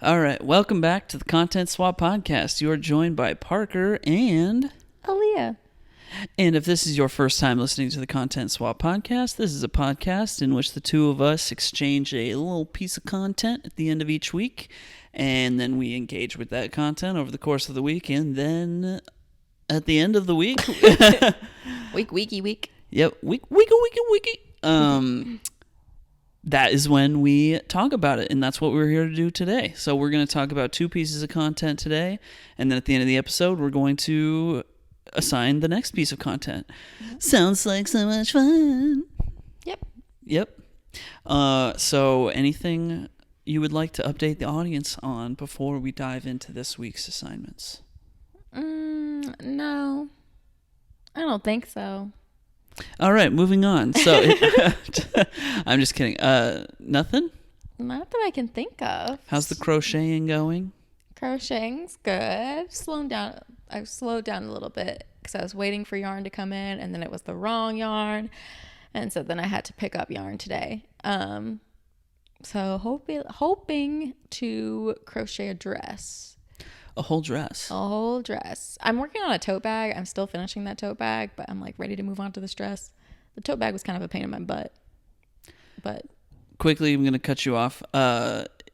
All right, welcome back to the Content Swap Podcast. You are joined by Parker and Aaliyah. And if this is your first time listening to the Content Swap Podcast, this is a podcast in which the two of us exchange a little piece of content at the end of each week, and then we engage with that content over the course of the week, and then at the end of the week... Week. Yep, week. That is when we talk about it, and that's what we're here to do today. So we're going to talk about two pieces of content today, and then at the end of the episode, we're going to assign the next piece of content. Sounds like so much fun. Yep. So anything you would like to update the audience on before we dive into this week's assignments? No, I don't think so. All right, moving on. So I'm just kidding. Nothing? Not that I can think of. How's the crocheting going? Crocheting's good. I slowed down a little bit because I was waiting for yarn to come in, and then it was the wrong yarn, and so then I had to pick up yarn today. So hoping to crochet a dress. A whole dress. I'm working on a tote bag. I'm still finishing that tote bag, but I'm like ready to move on to this dress. The tote bag was kind of a pain in my butt. But quickly, I'm going to cut you off.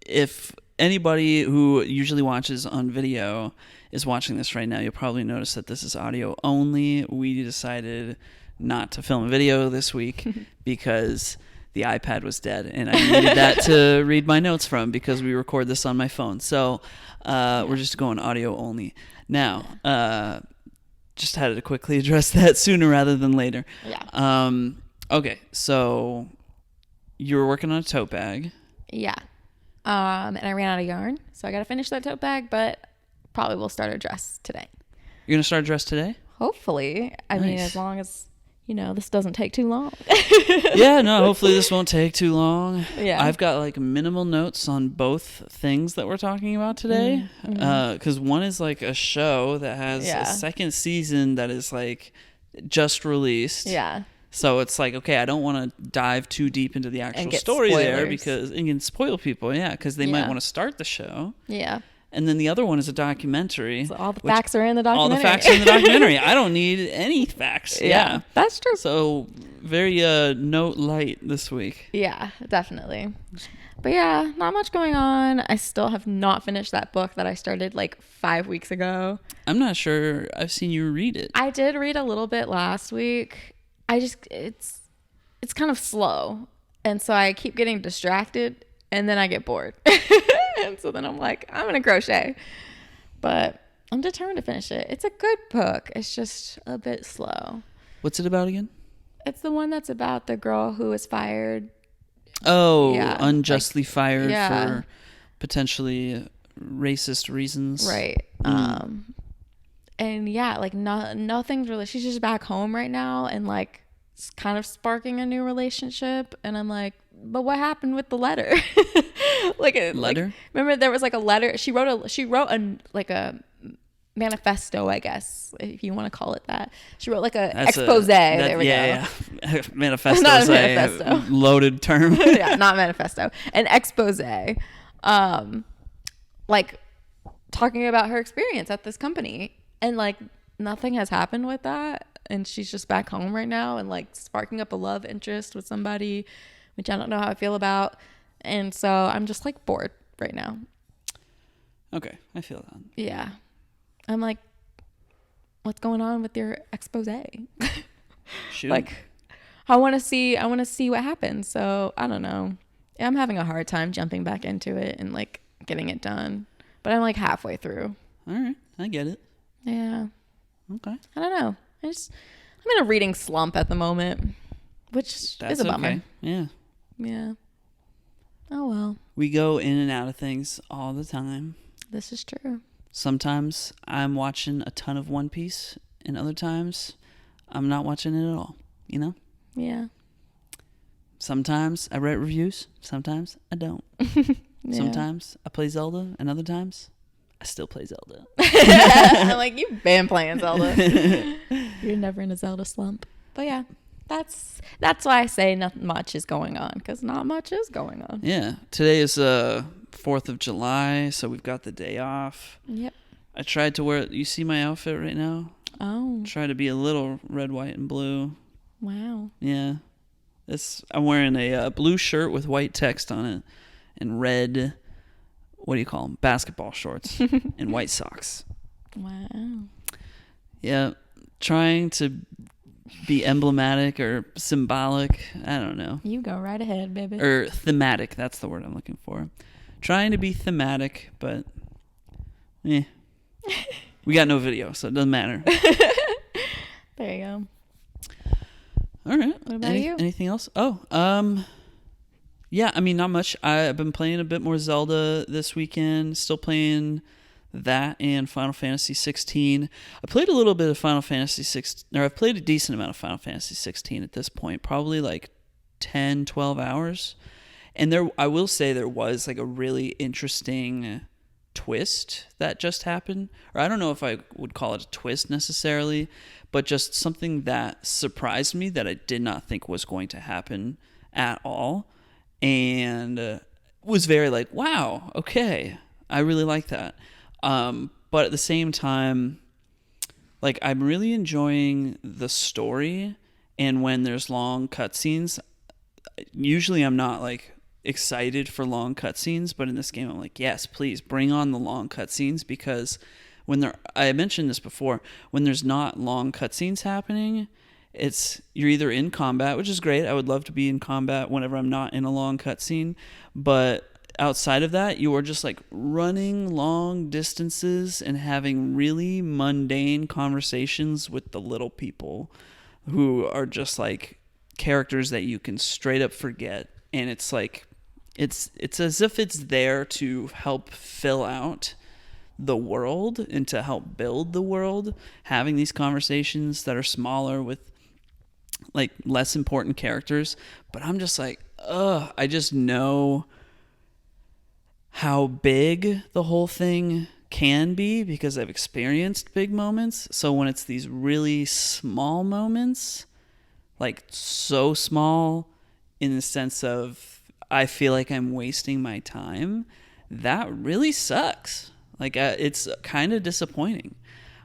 If anybody who usually watches on video is watching this right now, you'll probably notice that this is audio only. We decided not to film a video this week because the iPad was dead, and I needed that to read my notes from because we record this on my phone. So we're just going audio only. Now, just had to quickly address that sooner rather than later. Yeah. Okay, so you were working on a tote bag. Yeah. And I ran out of yarn, so I got to finish that tote bag, but probably will start a dress today. You're going to start a dress today? Hopefully. I mean, as long as, this doesn't take too long. Yeah, no, hopefully this won't take too long. Yeah. I've got like minimal notes on both things that we're talking about today. Because one is like a show that has a second season that is like just released. Yeah. So it's like, okay, I don't want to dive too deep into the actual story there because it can spoil people. Yeah, because they might want to start the show. Yeah. And then the other one is a documentary. So all the facts are in the documentary. All the facts are in the documentary. I don't need any facts. Yeah. That's true. So very note light this week. Yeah, definitely. But yeah, not much going on. I still have not finished that book that I started like 5 weeks ago. I'm not sure I've seen you read it. I did read a little bit last week. It's kind of slow. And so I keep getting distracted and then I get bored. And so then I'm like, I'm going to crochet. But I'm determined to finish it. It's a good book. It's just a bit slow. What's it about again? It's the one that's about the girl who was fired. Oh, unjustly fired for potentially racist reasons. Right. And yeah, like nothing's really, she's just back home right now and like it's kind of sparking a new relationship. And I'm like, but what happened with the letter? Letter? Remember there was like a letter. She wrote a manifesto, I guess, if you want to call it that. She wrote like expose. There we go. Yeah. Manifesto is a loaded term. Yeah, not manifesto. An expose. Like talking about her experience at this company. And like nothing has happened with that. And she's just back home right now and like sparking up a love interest with somebody, which I don't know how I feel about. And so I'm just like bored right now. Okay, I feel that. Yeah. I'm like, what's going on with your expose? Shoot. Like, I want to see what happens. So I don't know. Yeah, I'm having a hard time jumping back into it and like getting it done. But I'm like halfway through. All right, I get it. Yeah. Okay. I don't know. I'm in a reading slump at the moment, which is a bummer. Okay. Yeah. Yeah. Oh well. We go in and out of things all the time. This is true. Sometimes I'm watching a ton of One Piece, and other times I'm not watching it at all, Yeah. Sometimes I write reviews, sometimes I don't. Yeah. Sometimes I play Zelda, and other times I still play Zelda. I'm like, you've been playing Zelda. You're never in a Zelda slump. But yeah, that's why I say not much is going on, because not much is going on. Yeah. Today is 4th of July, so we've got the day off. Yep. I tried to wear, you see my outfit right now? Oh. Try to be a little red, white, and blue. Wow. Yeah. I'm wearing a blue shirt with white text on it and red, what do you call them? Basketball shorts and white socks. Wow. Yeah. Trying to be emblematic or symbolic. I don't know. You go right ahead, baby. Or thematic. That's the word I'm looking for. Trying to be thematic, but we got no video, so it doesn't matter. There you go. All right. What about you? Anything else? Yeah, I mean, not much. I've been playing a bit more Zelda this weekend. Still playing that and Final Fantasy 16. I played a little bit of Final Fantasy 16, or I've played a decent amount of Final Fantasy 16 at this point, probably like 10, 12 hours. And I will say there was like a really interesting twist that just happened. Or I don't know if I would call it a twist necessarily, but just something that surprised me that I did not think was going to happen at all. And was very like, wow, okay, I really like that. But at the same time, like, I'm really enjoying the story, and when there's long cutscenes, usually I'm not like excited for long cutscenes, but in this game I'm like, yes, please bring on the long cutscenes, because I mentioned this before, when there's not long cutscenes happening, you're either in combat, which is great. I would love to be in combat whenever I'm not in a long cutscene, but outside of that, you are just like running long distances and having really mundane conversations with the little people who are just like characters that you can straight up forget. And it's like, it's as if it's there to help fill out the world and to help build the world, having these conversations that are smaller with like less important characters. But I'm just like, I just know how big the whole thing can be because I've experienced big moments. So when it's these really small moments, like so small in the sense of I feel like I'm wasting my time, that really sucks. Like, it's kind of disappointing.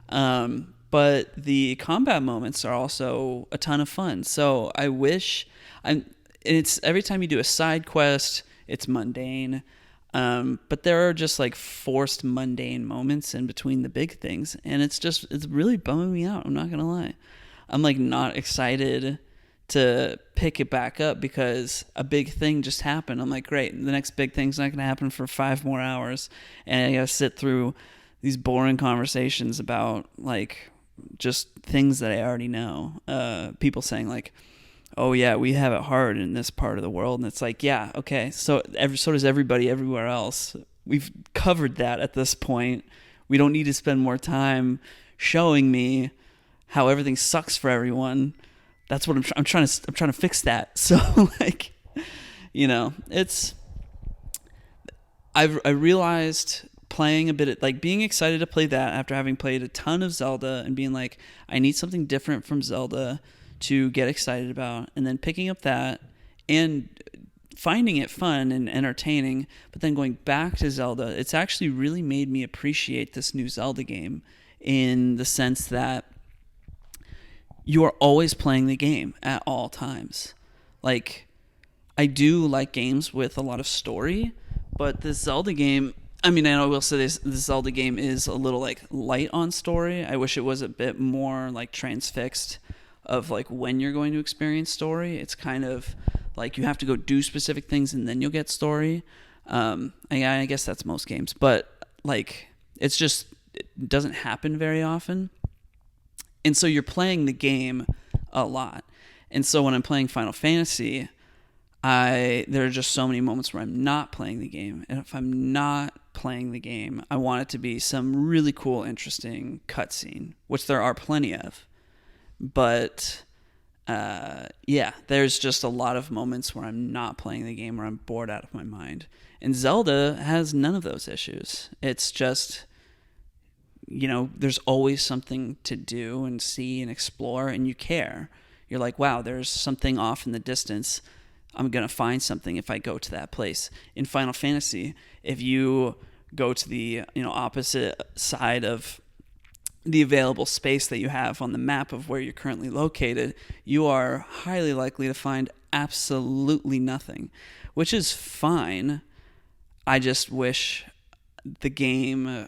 But the combat moments are also a ton of fun. So I wish it's every time you do a side quest, it's mundane. But there are just like forced mundane moments in between the big things. And it's really bumming me out. I'm not going to lie. I'm like not excited to pick it back up because a big thing just happened. I'm like, great, the next big thing's not going to happen for 5 more hours. And I got to sit through these boring conversations about like just things that I already know. People saying like, oh yeah, we have it hard in this part of the world. And it's like, yeah, okay. So does everybody everywhere else. We've covered that at this point. We don't need to spend more time showing me how everything sucks for everyone. That's what I'm trying to fix that. So like, you know, I realized playing a bit of, like, being excited to play that after having played a ton of Zelda and being like, I need something different from Zelda to get excited about, and then picking up that and finding it fun and entertaining, but then going back to Zelda, it's actually really made me appreciate this new Zelda game in the sense that you are always playing the game at all times. Like, I do like games with a lot of story, but this Zelda game, I mean, I will say this Zelda game is a little like light on story. I wish it was a bit more like transfixed of like when you're going to experience story. It's kind of like you have to go do specific things and then you'll get story. I guess that's most games, but like it doesn't happen very often. And so you're playing the game a lot. And so when I'm playing Final Fantasy, there are just so many moments where I'm not playing the game. And if I'm not playing the game, I want it to be some really cool, interesting cutscene, which there are plenty of. But yeah, there's just a lot of moments where I'm not playing the game, where I'm bored out of my mind. And Zelda has none of those issues. It's just, you know, there's always something to do and see and explore, and you care. You're like, wow, there's something off in the distance. I'm going to find something if I go to that place. In Final Fantasy, if you go to the, opposite side of the available space that you have on the map of where you're currently located, you are highly likely to find absolutely nothing, which is fine. I just wish the game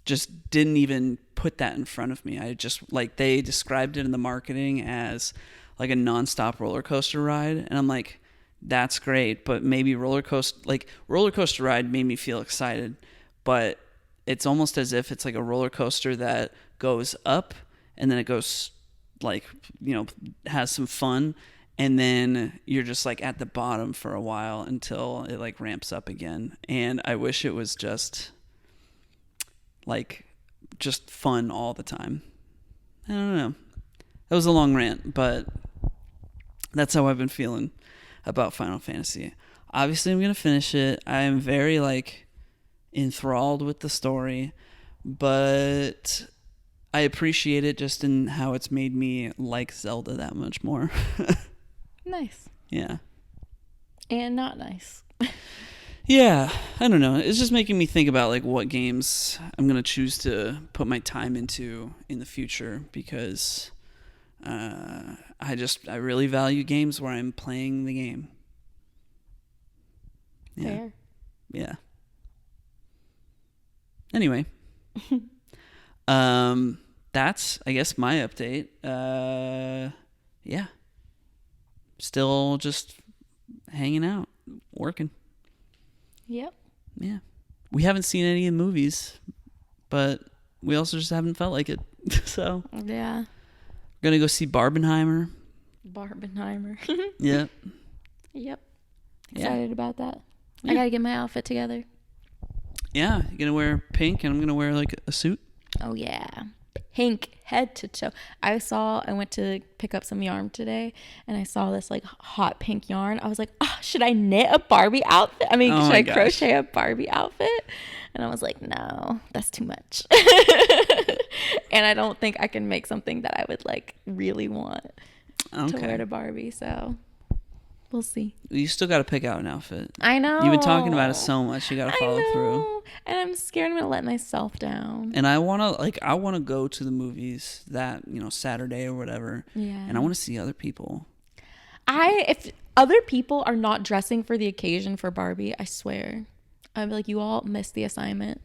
just didn't even put that in front of me. I just, like, they described it in the marketing as like a nonstop roller coaster ride, and I'm like, that's great, but maybe roller coaster ride made me feel excited, but it's almost as if it's like a roller coaster that goes up and then it goes like, has some fun, and then you're just like at the bottom for a while until it like ramps up again. And I wish it was just fun all the time. I don't know. That was a long rant, but that's how I've been feeling about Final Fantasy. Obviously, I'm going to finish it. I am very enthralled with the story, but I appreciate it just in how it's made me like Zelda that much more. Nice. Yeah. And not nice. Yeah, I don't know. It's just making me think about like what games I'm going to choose to put my time into in the future, because I really value games where I'm playing the game. Yeah. Fair. Yeah. Anyway, that's, I guess, my update. Yeah. Still just hanging out, working. Yep. Yeah. We haven't seen any of the movies, but we also just haven't felt like it. So, yeah. We're going to go see Barbenheimer. Barbenheimer. Yep. Yep. Yeah. Excited about that. Yeah. I got to get my outfit together. Yeah, you're going to wear pink and I'm going to wear like a suit. Oh, yeah. Pink, head to toe. I went to pick up some yarn today and I saw this like hot pink yarn. I was like, oh, should I knit a Barbie outfit? I mean, should I crochet a Barbie outfit? And I was like, no, that's too much. And I don't think I can make something that I would like really want to wear to Barbie. So we'll see. You still got to pick out an outfit. I know. You've been talking about it so much. You got to follow through. And I'm scared I'm going to let myself down. And I want to go to the movies that, Saturday or whatever. Yeah. And I want to see other people. If other people are not dressing for the occasion for Barbie, I swear, I'd be like, you all missed the assignment.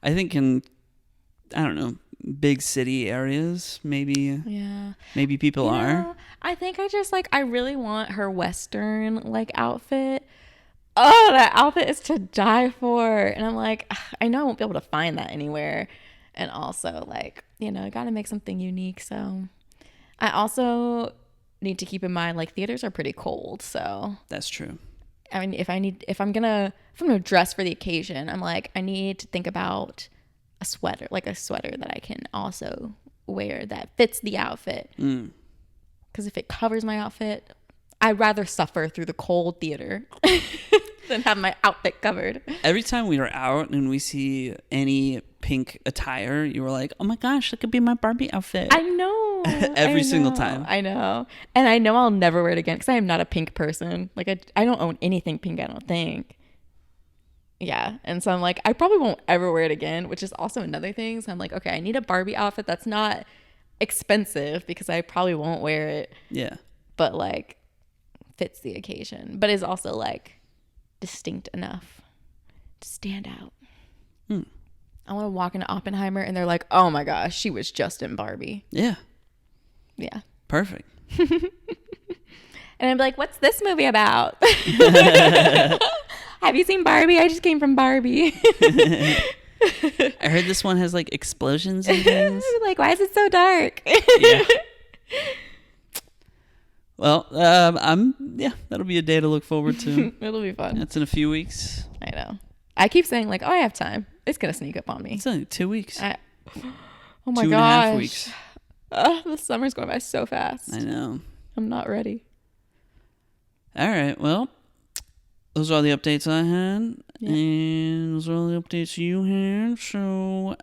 I think I don't know, big city areas, maybe. Yeah. Maybe people are. I think I really want her Western outfit. Oh, that outfit is to die for. And I'm like, I know I won't be able to find that anywhere. And also I got to make something unique. So I also need to keep in mind, theaters are pretty cold. So that's true. I mean, if I'm gonna dress for the occasion, I'm like, I need to think about a sweater that I can also wear that fits the outfit. Because if it covers my outfit, I'd rather suffer through the cold theater than have my outfit covered. Every time we are out and we see any pink attire, you were like, oh my gosh, that could be my Barbie outfit. I know. Every single time. I know. And I know I'll never wear it again because I am not a pink person. I don't own anything pink, I don't think. Yeah. And so I'm like, I probably won't ever wear it again, which is also another thing. So I'm like, okay, I need a Barbie outfit that's not expensive because I probably won't wear it. Yeah. But fits the occasion, but is also distinct enough to stand out. I want to walk into Oppenheimer and they're like, oh my gosh, she was just in Barbie. Yeah. Yeah. Perfect. And I'm like, what's this movie about? Have you seen Barbie? I just came from Barbie. I heard this one has explosions and things. Why is it so dark? Yeah. Well, that'll be a day to look forward to. It'll be fun. It's in a few weeks. I know. I keep saying I have time. It's going to sneak up on me. It's only 2 weeks. Oh my 2.5 weeks. The summer's going by so fast. I know. I'm not ready. All right. Well, those are all the updates I had. Yeah. And those are all the updates you had. So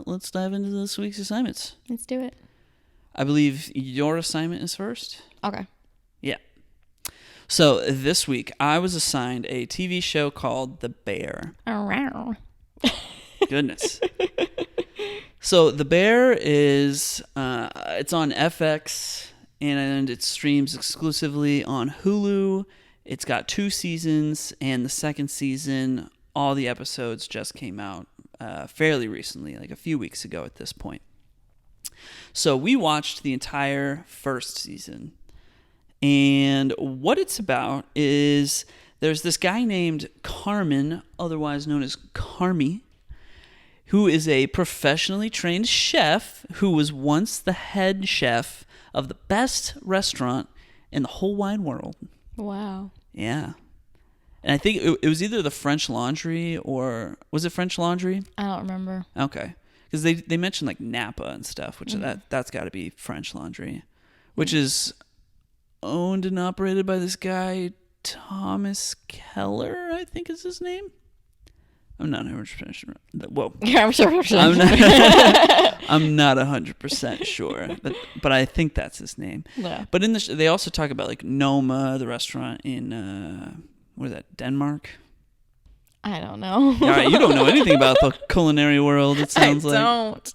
let's dive into this week's assignments. Let's do it. I believe your assignment is first. Okay. Yeah. So this week, I was assigned a TV show called The Bear. Around. Goodness. So The Bear is it's on FX and it streams exclusively on Hulu. It's got 2 seasons, and the second season, all the episodes just came out fairly recently, like a few weeks ago at this point. So we watched the entire first season. And what it's about is there's this guy named Carmen, otherwise known as Carmy, who is a professionally trained chef who was once the head chef of the best restaurant in the whole wide world. Wow. Yeah. And I think it was either the French Laundry or... Was it French Laundry? I don't remember. Okay. Because they mentioned like Napa and stuff, which that's got to be French Laundry, which is owned and operated by this guy, Thomas Keller, I think is his name. I'm not 100% sure. Whoa. Yeah, I'm sure. I'm not 100% sure, but I think that's his name. Yeah. But in they also talk about like Noma, the restaurant in what is that, Denmark? I don't know. All right, you don't know anything about the culinary world. It sounds like. I don't.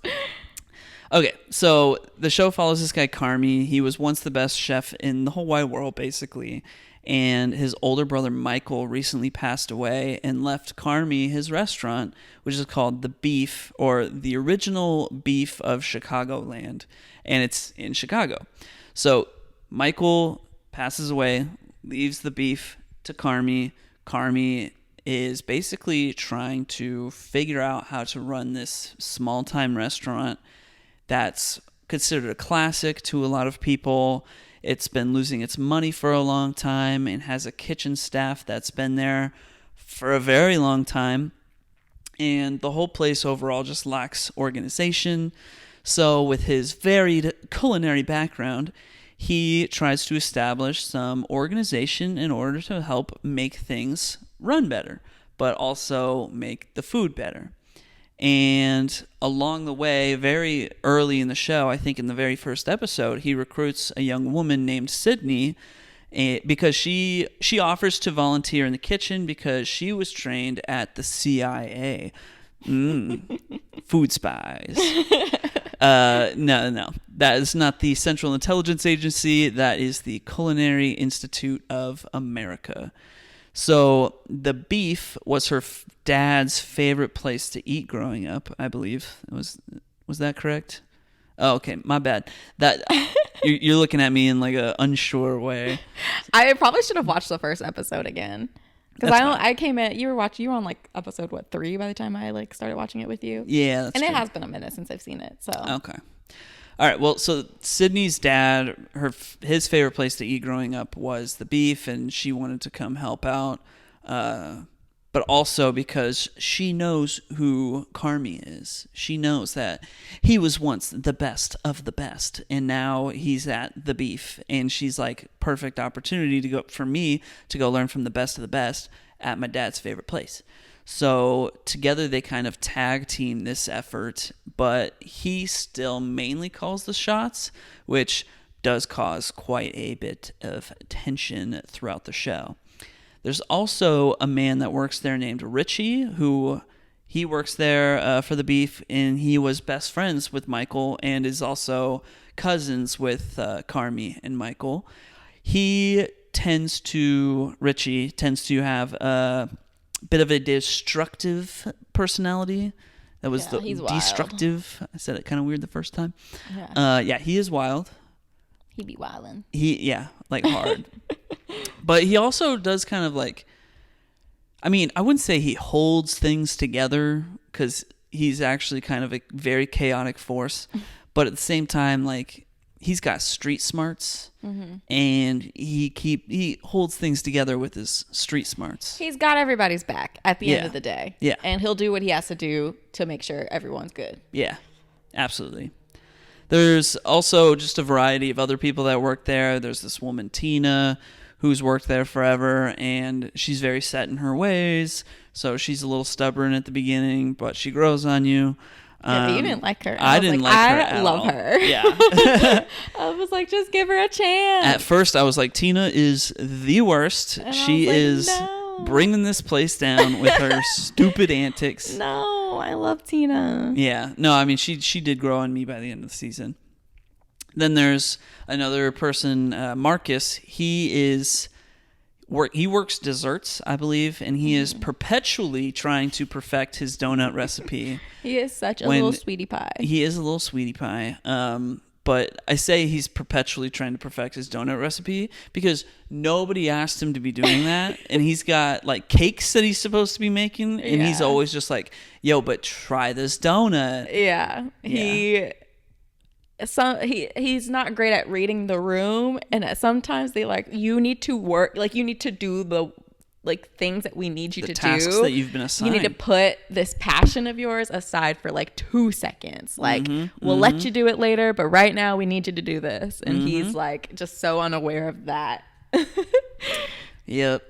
Okay, so the show follows this guy Carmy. He was once the best chef in the whole wide world, basically. And his older brother Michael recently passed away and left Carmy his restaurant, which is called The Beef, or the original Beef of Chicagoland, and it's in Chicago. So Michael passes away, leaves The Beef to Carmy. Carmy is basically trying to figure out how to run this small-time restaurant that's considered a classic to a lot of people. It's been losing its money for a long time and has a kitchen staff that's been there for a very long time. And the whole place overall just lacks organization. So with his varied culinary background, he tries to establish some organization in order to help make things run better, but also make the food better. And along the way, very early in the show, I think in the very first episode, he recruits a young woman named Sydney because she offers to volunteer in the kitchen because she was trained at the CIA. Food spies. No. That is not the Central Intelligence Agency. That is the Culinary Institute of America. So The Beef was her dad's favorite place to eat growing up, I believe. Was that correct? Oh, okay, my bad. That you're looking at me in like a unsure way. I probably should have watched the first episode again. Because I came in, you were on like episode 3 by the time I like started watching it with you. Yeah, that's and true. It has been a minute since I've seen it. So okay. All right, well, so Sydney's dad, his favorite place to eat growing up was The Beef, and she wanted to come help out, but also because she knows who Carmy is. She knows that he was once the best of the best, and now he's at The Beef, and she's like, perfect opportunity for me to go learn from the best of the best at my dad's favorite place. So together they kind of tag team this effort, but he still mainly calls the shots, which does cause quite a bit of tension throughout the show. There's also a man that works there named Richie, who he works there for The Beef, and he was best friends with Michael and is also cousins with Carmy and Michael. Richie tends to have a bit of a destructive personality. That was he's destructive. Wild. I said it kind of weird the first time. Yeah. He is wild. He be wildin'. Like hard. But he also does kind of like, I mean, I wouldn't say he holds things together because he's actually kind of a very chaotic force. But at the same time, like, he's got street smarts, and he holds things together with his street smarts. He's got everybody's back at the end of the day. Yeah. And he'll do what he has to do to make sure everyone's good. Yeah, absolutely. There's also just a variety of other people that work there. There's this woman, Tina, who's worked there forever, and she's very set in her ways, so she's a little stubborn at the beginning, but she grows on you. Yeah, but you didn't like her. I didn't like her at love all. her. Yeah. I was like, just give her a chance. At first, I was like, Tina is the worst. And She I was is like, no. bringing this place down with her stupid antics. No, I love Tina. Yeah. No, I mean, she did grow on me by the end of the season. Then there's another person, Marcus. He works desserts, I believe, and he is perpetually trying to perfect his donut recipe. He is such a little sweetie pie. He is a little sweetie pie. But I say he's perpetually trying to perfect his donut recipe because nobody asked him to be doing that. And he's got like cakes that he's supposed to be making. And he's always just like, yo, but try this donut. Yeah. He's not great at reading the room, and sometimes they like, you need to work, like you need to do the like things that we need you to tasks do that you've been assigned. You need to put this passion of yours aside for like 2 seconds. Like we'll let you do it later, but right now we need you to do this. And he's like just so unaware of that. Yep.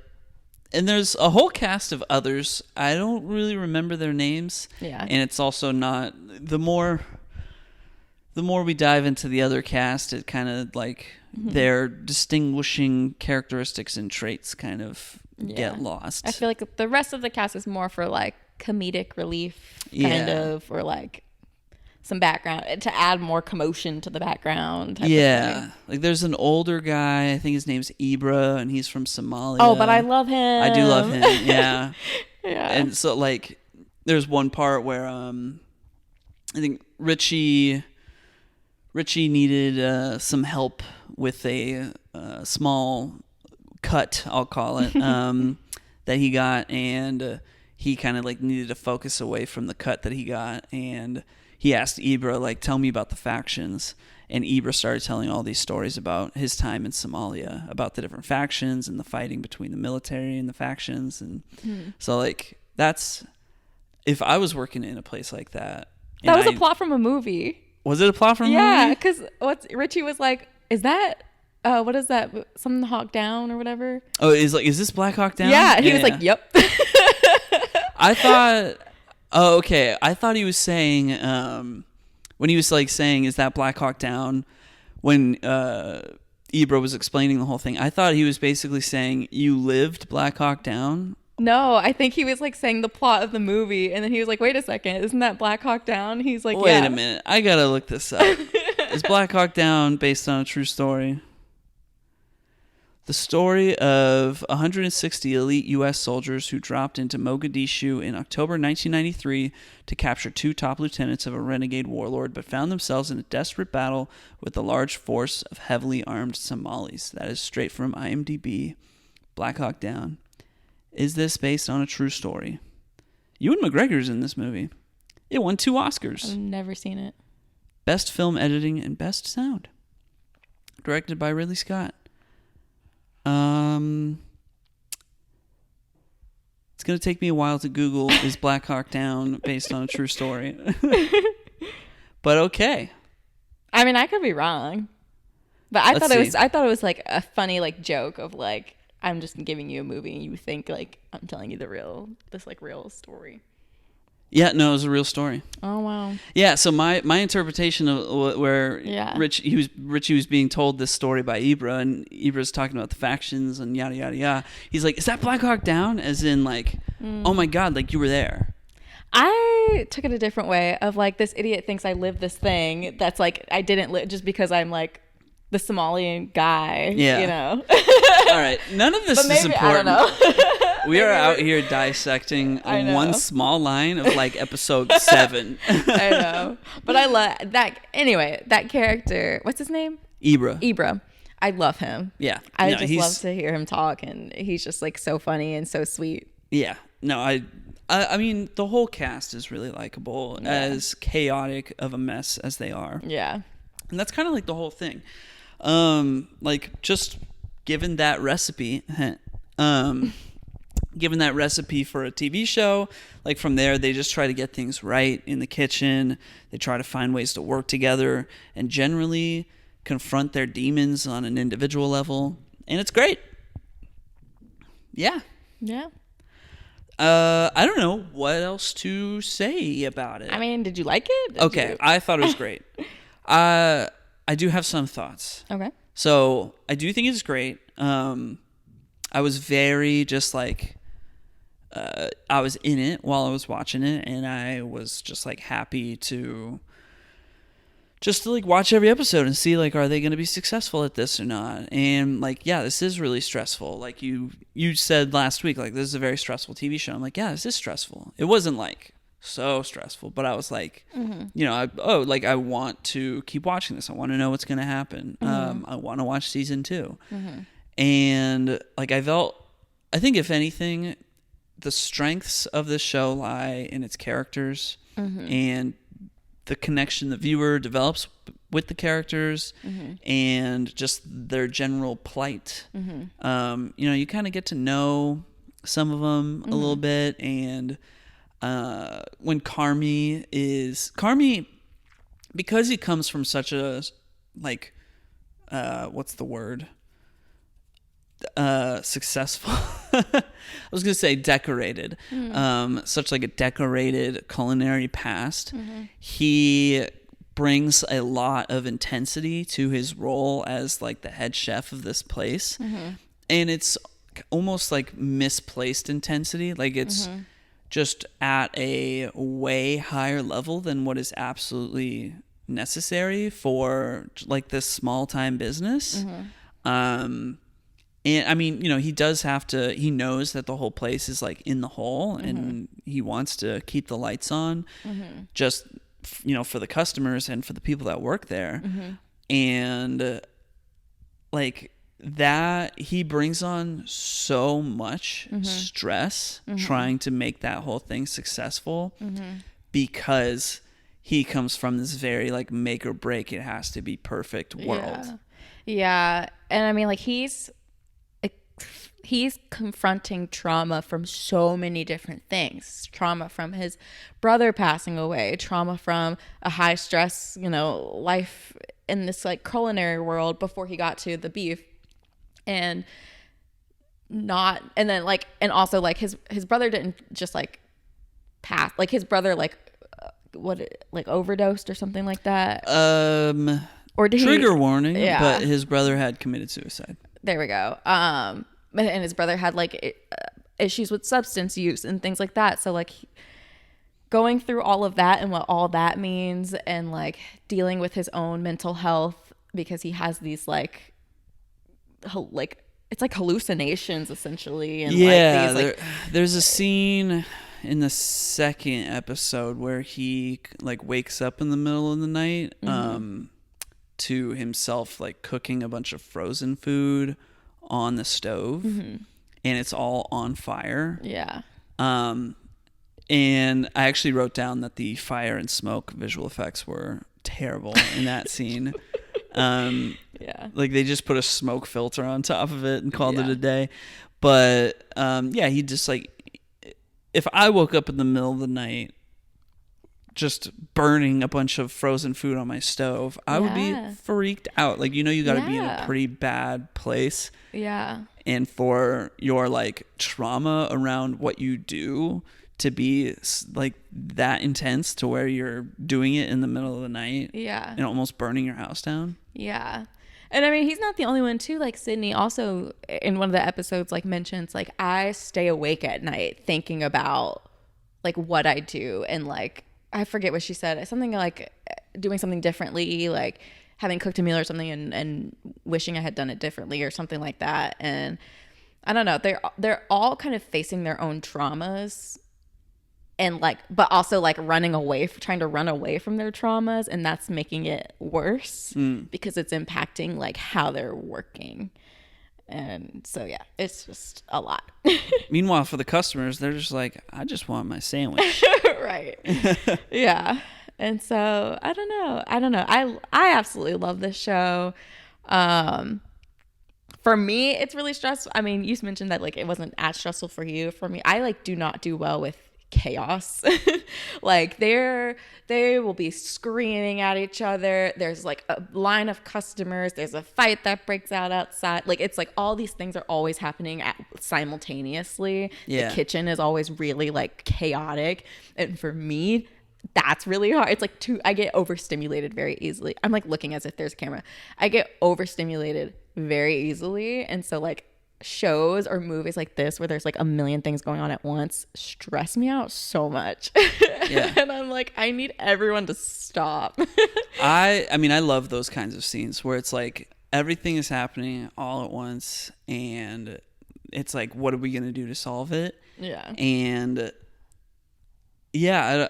And there's a whole cast of others. I don't really remember their names. Yeah. And it's also not the more we dive into the other cast, it kind of like their distinguishing characteristics and traits kind of get lost. I feel like the rest of the cast is more for like comedic relief, kind of, or like some background to add more commotion to the background. Yeah. Like there's an older guy, I think his name's Ibra, and he's from Somalia. Oh, but I love him. I do love him, yeah. Yeah. And so like there's one part where I think Richie needed some help with a small cut, I'll call it, that he got, and he kind of like needed to focus away from the cut that he got, and he asked Ibra, like, tell me about the factions, and Ibra started telling all these stories about his time in Somalia, about the different factions and the fighting between the military and the factions, and so like that's, if I was working in a place like that. That was a plot from a movie. Was it a plot from a movie? Yeah, because Richie was like, is that, what is that? Something Hawk Down or whatever? Oh, is this Black Hawk Down? Yeah, he was like, yep. I thought, oh, okay. I thought he was saying, when he was like saying, is that Black Hawk Down? When Ibra was explaining the whole thing, I thought he was basically saying, you lived Black Hawk Down? No, I think he was like saying the plot of the movie, and then he was like, wait a second, isn't that Black Hawk Down? He's like, wait a minute, I gotta look this up. Is Black Hawk Down based on a true story? The story of 160 elite U.S. soldiers who dropped into Mogadishu in October 1993 to capture 2 top lieutenants of a renegade warlord, but found themselves in a desperate battle with a large force of heavily armed Somalis. That is straight from IMDb. Black Hawk Down. Is this based on a true story? Ewan McGregor's in this movie. It won 2 Oscars. I've never seen it. Best film editing and best sound. Directed by Ridley Scott. It's going to take me a while to Google, is Black Hawk Down based on a true story? But okay. I mean, I could be wrong. But I thought it was like a funny like joke of like, I'm just giving you a movie and you think like I'm telling you real story. Yeah, no, it was a real story. Oh wow. Yeah, so my interpretation of where Richie was being told this story by Ibra, and Ibra's talking about the factions and yada yada yada. He's like, "Is that Black Hawk Down?" As in like, "Oh my god, like you were there." I took it a different way of like, this idiot thinks I lived this thing that's like I didn't live just because I'm like the Somalian guy. Yeah. You know. All right, none of this is important. I don't know. We are out here dissecting one small line of like episode 7. I know. But I love that. Anyway, that character, what's his name? Ibra. I love him. Yeah. I just love to hear him talk, and he's just like so funny and so sweet. Yeah. No, I mean, the whole cast is really likable, as chaotic of a mess as they are. Yeah. And that's kind of like the whole thing. Like just given that recipe, given that recipe for a TV show, like from there, they just try to get things right in the kitchen. They try to find ways to work together and generally confront their demons on an individual level. And it's great. Yeah. Yeah. I don't know what else to say about it. I mean, did you like it? Okay, I thought it was great. I do have some thoughts. Okay. So I do think it's great. I was very just like, I was in it while I was watching it, and I was just like happy to like watch every episode and see like, are they going to be successful at this or not? And like, yeah, this is really stressful. Like you said last week, like this is a very stressful TV show. I'm like, yeah, this is stressful. It wasn't like so stressful, but I was like, I want to keep watching this. I want to know what's going to happen. I want to watch season 2. And like, I think if anything, the strengths of this show lie in its characters and the connection the viewer develops with the characters and just their general plight. You kind of get to know some of them a little bit. And when Carmi, because he comes from such a, like, what's the word? Successful. I was gonna say decorated. Such like a decorated culinary past. He brings a lot of intensity to his role as like the head chef of this place, and it's almost like misplaced intensity. Like it's just at a way higher level than what is absolutely necessary for like this small time business. And I mean, he does have to, he knows that the whole place is like in the hole and he wants to keep the lights on just, for the customers and for the people that work there. And like that, he brings on so much stress trying to make that whole thing successful because he comes from this very like make or break, it has to be perfect world. Yeah. And I mean, like he's confronting trauma from so many different things. Trauma from his brother passing away, trauma from a high stress, life in this like culinary world before he got to the beef. And also like his brother didn't just like pass, like his brother like overdosed or something like that. Or did trigger warning, but his brother had committed suicide. There we go. And his brother had like issues with substance use and things like that. So like going through all of that and what all that means, and like dealing with his own mental health because he has these like it's like hallucinations essentially. And there's a scene in the second episode where he like wakes up in the middle of the night to himself like cooking a bunch of frozen food on the stove and it's all on fire. And I actually wrote down that the fire and smoke visual effects were terrible in that scene. Like they just put a smoke filter on top of it and called it a day. But he just like, if I woke up in the middle of the night just burning a bunch of frozen food on my stove, I would be freaked out. Like, you got to be in a pretty bad place. And for your like trauma around what you do to be like that intense to where you're doing it in the middle of the night and almost burning your house down. And I mean, he's not the only one too. Like Sydney also in one of the episodes like mentions like, I stay awake at night thinking about like what I do, and like I forget what she said, something like doing something differently, like having cooked a meal or something and wishing I had done it differently or something like that. And I don't know, they're all kind of facing their own traumas and like, but also like trying to run away from their traumas, and that's making it worse because it's impacting like how they're working. And so it's just a lot. Meanwhile, for the customers, they're just like, I just want my sandwich. Right. And so I don't know. I absolutely love this show. For me, it's really stressful. I mean, you mentioned that like it wasn't as stressful for you. For me, I like do not do well with chaos. Like they will be screaming at each other. There's like a line of customers. There's a fight that breaks out outside. Like it's like all these things are always happening simultaneously. Yeah. The kitchen is always really like chaotic. And for me, that's really hard. It's like I get overstimulated very easily. I'm like looking as if there's a camera. I get overstimulated very easily. And so like shows or movies like this where there's like a million things going on at once stress me out so much. Yeah. And I'm like, I need everyone to stop. I mean, I love those kinds of scenes where it's like everything is happening all at once and it's like, what are we going to do to solve it? Yeah. And yeah,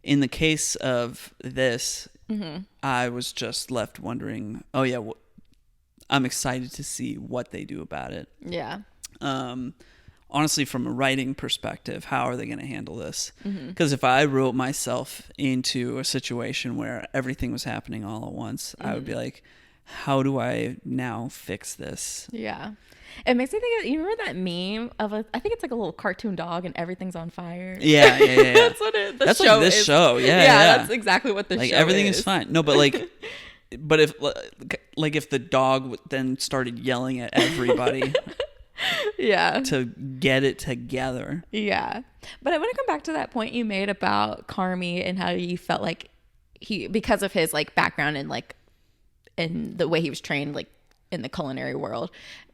in the case of this, I was just left wondering, oh yeah, I'm excited to see what they do about it. Yeah. Honestly, from a writing perspective, how are they going to handle this? Because if I wrote myself into a situation where everything was happening all at once, I would be like, how do I now fix this? Yeah. It makes me think of, you remember that meme of I think it's like a little cartoon dog and everything's on fire. Yeah. That's what that's show like this is. show. Yeah. That's exactly what the like show everything is. is fine. No, but like, but if the dog then started yelling at everybody Yeah. to get it together. Yeah. But I want to come back to that point you made about Carmi and how you felt like because of his like background and like in the way he was trained like in the culinary world,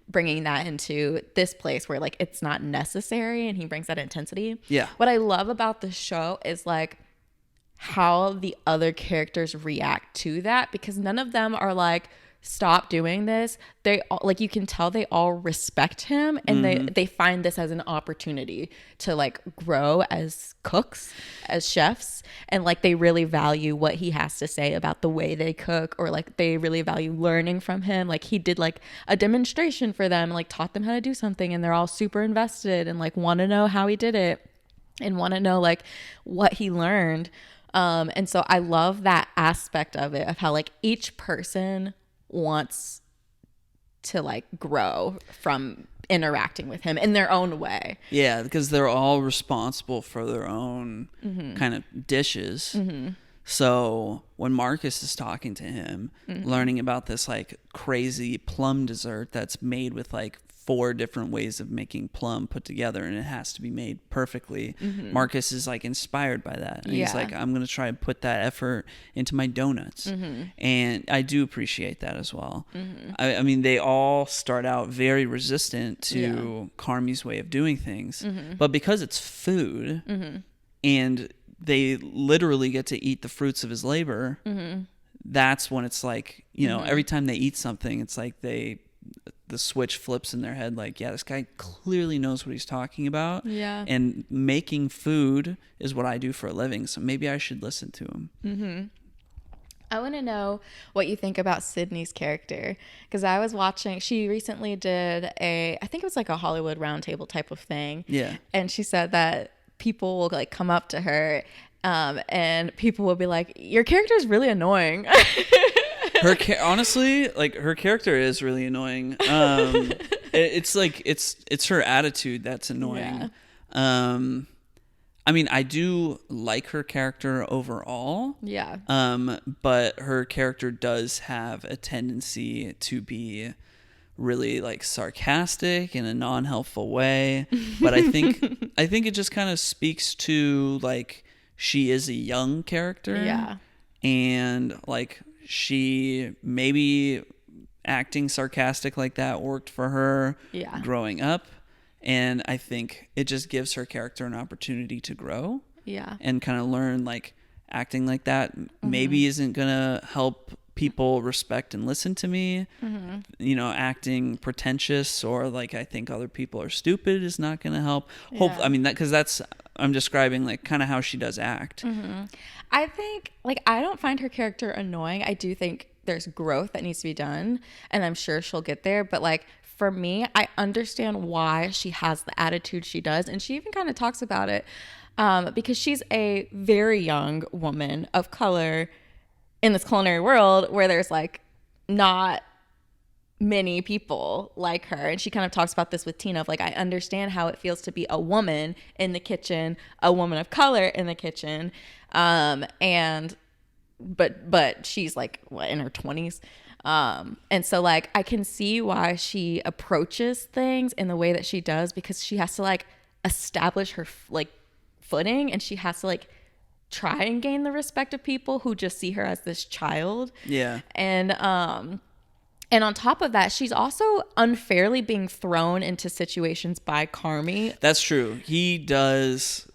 bringing that into this place where like it's not necessary and he brings that intensity. Yeah. What I love about the show is like how the other characters react to that, because none of them are like, stop doing this. They all, like, you can tell they all respect him and they find this as an opportunity to like grow as cooks, as chefs, and like they really value what he has to say about the way they cook, or like they really value learning from him. Like he did like a demonstration for them, like taught them how to do something, and they're all super invested and like want to know how he did it and want to know like what he learned. And so I love that aspect of it, of how like each person wants to like grow from interacting with him in their own way. Yeah, because they're all responsible for their own kind of dishes. So when Marcus is talking to him, learning about this like crazy plum dessert that's made with like 4 different ways of making plum put together, and it has to be made perfectly. Marcus is like inspired by that. And he's like, I'm going to try and put that effort into my donuts. And I do appreciate that as well. I mean, they all start out very resistant to Carmi's way of doing things, but because it's food and they literally get to eat the fruits of his labor, that's when it's like, you know, every time they eat something, it's like the switch flips in their head, like, yeah, this guy clearly knows what he's talking about. Yeah. And making food is what I do for a living, so maybe I should listen to him. I want to know what you think about Sydney's character, because I was watching, she recently did I think it was like a Hollywood roundtable type of thing. Yeah. And she said that people will like come up to her and people will be like, your character is really annoying. Honestly, like, her character is really annoying. It's like it's her attitude that's annoying. I mean, I do like her character overall. Yeah. But her character does have a tendency to be really like sarcastic in a non-helpful way. But I think it just kind of speaks to like she is a young character. Yeah. And like she maybe acting sarcastic like that worked for her growing up. And I think it just gives her character an opportunity to grow. Yeah. And kind of learn like acting like that maybe isn't going to help people respect and listen to me. You know, acting pretentious or like I think other people are stupid is not going to help. I mean, I'm describing like kind of how she does act. I think like I don't find her character annoying. I do think there's growth that needs to be done, and I'm sure she'll get there. But like for me, I understand why she has the attitude she does, and she even kind of talks about it because she's a very young woman of color in this culinary world where there's like not many people like her. And she kind of talks about this with Tina of like, I understand how it feels to be a woman in the kitchen, a woman of color in the kitchen. And but she's like what, in her 20s. And so like I can see why she approaches things in the way that she does, because she has to like establish her like footing, and she has to like try and gain the respect of people who just see her as this child. Yeah. And on top of that, she's also unfairly being thrown into situations by Carmi. That's true. He does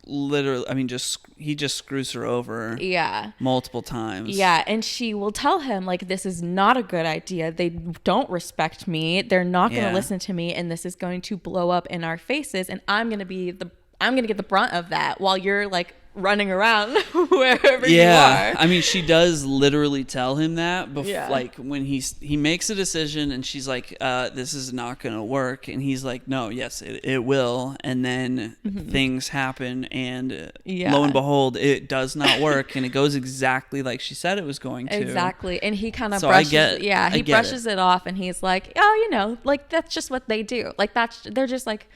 literally, I mean, he just screws her over. Yeah. Multiple times. Yeah. And she will tell him, like, this is not a good idea. They don't respect me. They're not going to listen to me. And this is going to blow up in our faces. And I'm going to get the brunt of that while you're like running around wherever you are. I mean, she does literally tell him that like when he makes a decision and she's like, this is not gonna work, and he's like, no, yes, it will, and then things happen, and lo and behold, it does not work, and it goes exactly like she said it was going to. Exactly. And he kind of brushes brushes it off, and he's like, oh, like that's just what they do, like they're just like,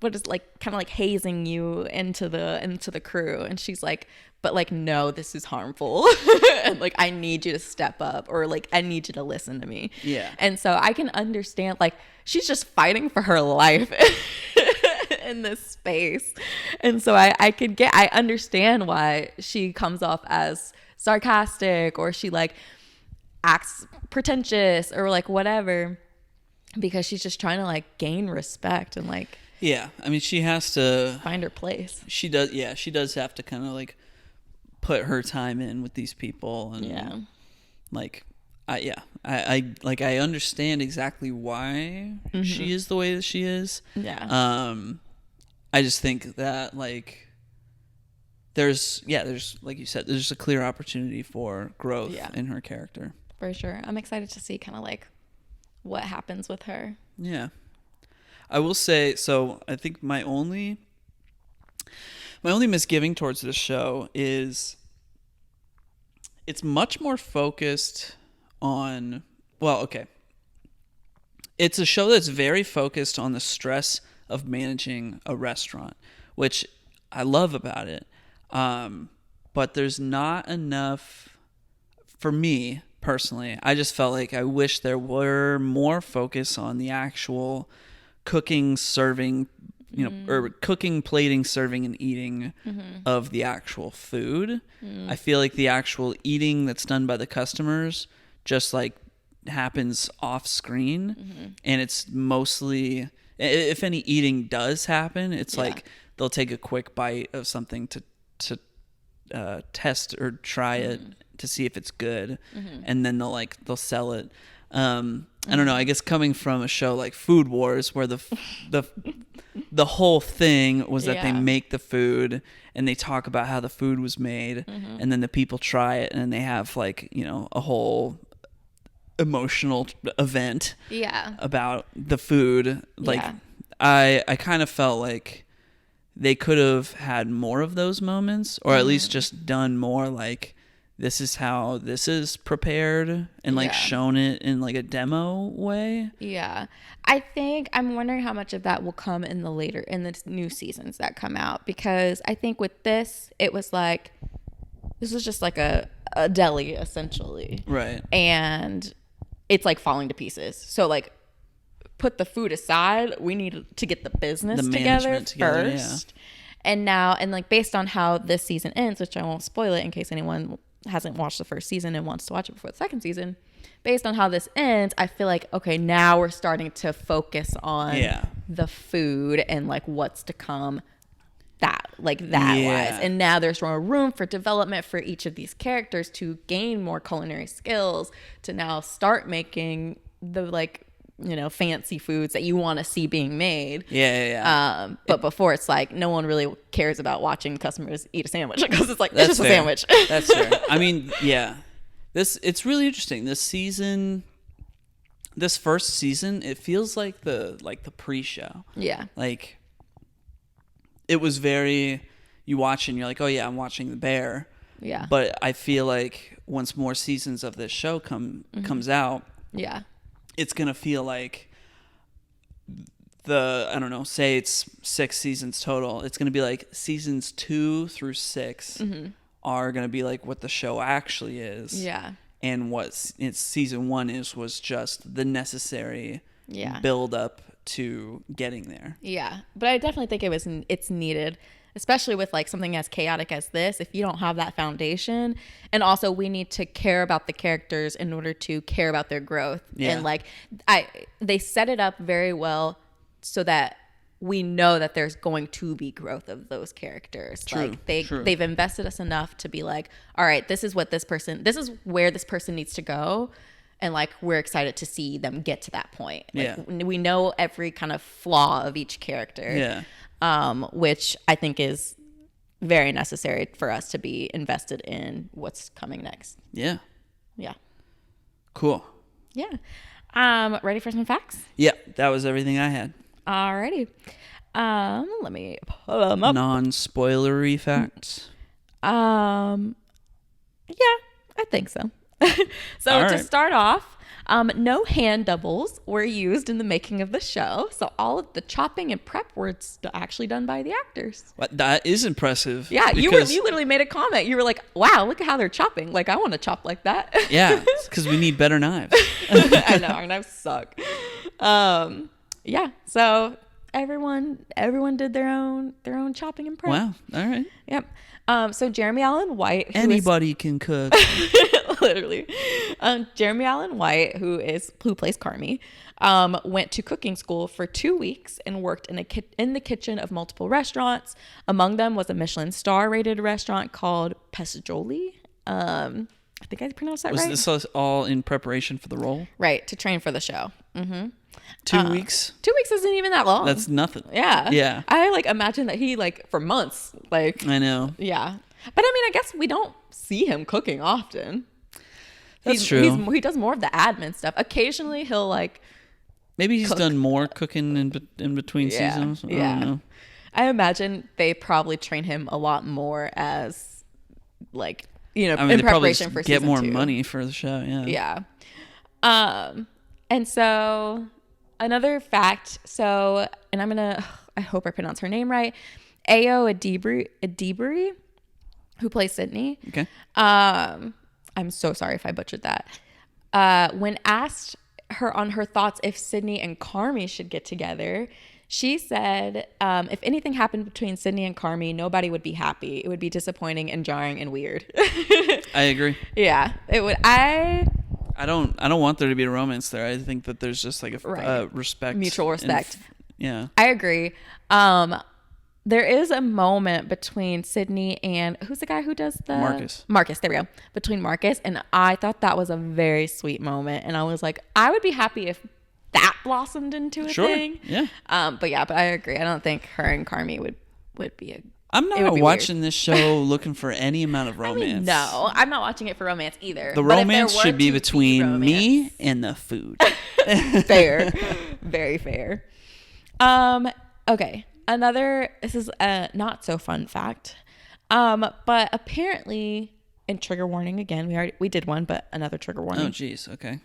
what is like kind of like hazing you into the crew. And she's like, but like, no, this is harmful. And like, I need you to step up, or like, I need you to listen to me. Yeah. And so I can understand, like, she's just fighting for her life in this space. And so I understand why she comes off as sarcastic, or she like acts pretentious, or like whatever, because she's just trying to like gain respect and like, yeah, I mean, she has to find her place. She does. Yeah, she does have to kind of like put her time in with these people, and like, I understand exactly why she is the way that she is. Yeah. I just think that like there's like you said, there's a clear opportunity for growth in her character. For sure. I'm excited to see kind of like what happens with her. Yeah. I will say, so I think my only misgiving towards this show is it's much more focused on, well, okay. It's a show that's very focused on the stress of managing a restaurant, which I love about it. But there's not enough, for me personally, I just felt like I wish there were more focus on the actual cooking, serving, or cooking, plating, serving, and eating of the actual food. I feel like the actual eating that's done by the customers just like happens off screen, and it's mostly, if any eating does happen, it's like they'll take a quick bite of something to test or try it to see if it's good, and then they'll sell it. I don't know, I guess coming from a show like Food Wars, where the whole thing was that they make the food and they talk about how the food was made, and then the people try it, and then they have like, a whole emotional event about the food. Like I kind of felt like they could have had more of those moments, or at least just done more like, this is how this is prepared, and like shown it in like a demo way. Yeah. I think I'm wondering how much of that will come in the new seasons that come out, because I think with this, it was like, this was just like a deli essentially. Right. And it's like falling to pieces. So like, put the food aside, we need to get the business together first. And now, and like based on how this season ends, which I won't spoil it in case anyone hasn't watched the first season and wants to watch it before the second season, based on how this ends, I feel like, okay, now we're starting to focus on the food and like what's to come wise. And now there's more room for development for each of these characters to gain more culinary skills, to now start making the like, fancy foods that you want to see being made. But before, it's like no one really cares about watching customers eat a sandwich, because it's like, it's just a sandwich. That's fair. I mean, it's really interesting. This first season, it feels like the pre-show. Yeah. Like, it was very, you watch and you're like, oh yeah, I'm watching The Bear. Yeah. But I feel like once more seasons of this show comes out, it's going to feel like I don't know, say it's 6 seasons total. It's going to be like seasons 2 through 6 are going to be like what the show actually is. Yeah. And what it's season 1 was just the necessary build up to getting there. Yeah. But I definitely think it's needed, especially with like something as chaotic as this. If you don't have that foundation, and also we need to care about the characters in order to care about their growth. Yeah. And like they set it up very well so that we know that there's going to be growth of those characters. True, like true. They've invested us enough to be like, all right, this is where this person needs to go. And like, we're excited to see them get to that point. Like, we know every kind of flaw of each character. Yeah. Which I think is very necessary for us to be invested in what's coming next. Yeah. Yeah. Cool. Yeah. Ready for some facts? Yeah, that was everything I had. Alrighty. Let me pull them up. Non-spoilery facts. Yeah, I think so. So All to right. start off, no hand doubles were used in the making of the show. So all of the chopping and prep were actually done by the actors. That is impressive. Yeah, you literally made a comment. You were like, "Wow, look at how they're chopping. Like, I want to chop like that." Yeah, because we need better knives. I know, our knives suck. Yeah, so everyone did their own chopping and prep. Wow. All right. Yep. So Jeremy Allen White, Anybody can cook. literally, Jeremy Allen White, who plays Carmi, went to cooking school for 2 weeks and worked in the kitchen of multiple restaurants. Among them was a Michelin star rated restaurant called Pescioli. I think I pronounced that right. Was this all in preparation for the role? Right, to train for the show. Mm-hmm. 2 weeks? 2 weeks isn't even that long. That's nothing. Yeah. Yeah. I like imagine that he like for months, like. I know. Yeah. But I mean, I guess we don't see him cooking often. That's true. He does more of the admin stuff. Occasionally he'll like. Maybe he's cook. done more cooking in between seasons. I don't know. I imagine they probably train him a lot more as like, you know, in preparation for season 2. Get more money for the show. Yeah. Yeah. And so another fact. So, and I hope I pronounce her name right. Ayo Adibri, who plays Sydney. Okay. I'm so sorry if I butchered that. When asked her on her thoughts if Sydney and Carmi should get together, she said, if anything happened between Sydney and Carmi, nobody would be happy. It would be disappointing and jarring and weird. I agree. Yeah, it would. I don't want there to be a romance there. I think that there's just like a respect, mutual respect. Yeah, I agree. There is a moment between Sydney and who's the guy who does the Marcus, there we go. Between Marcus, and I thought that was a very sweet moment, and I was like, I would be happy if that blossomed into a thing. Yeah. But I agree. I don't think her and Carmi would be a. I'm not watching this show looking for any amount of romance. I mean, no, I'm not watching it for romance either. The romance should be between me and the food. Fair. Very fair. Okay. This is a not so fun fact. But apparently, and trigger warning again, we did one, but another trigger warning. Oh, geez. Okay.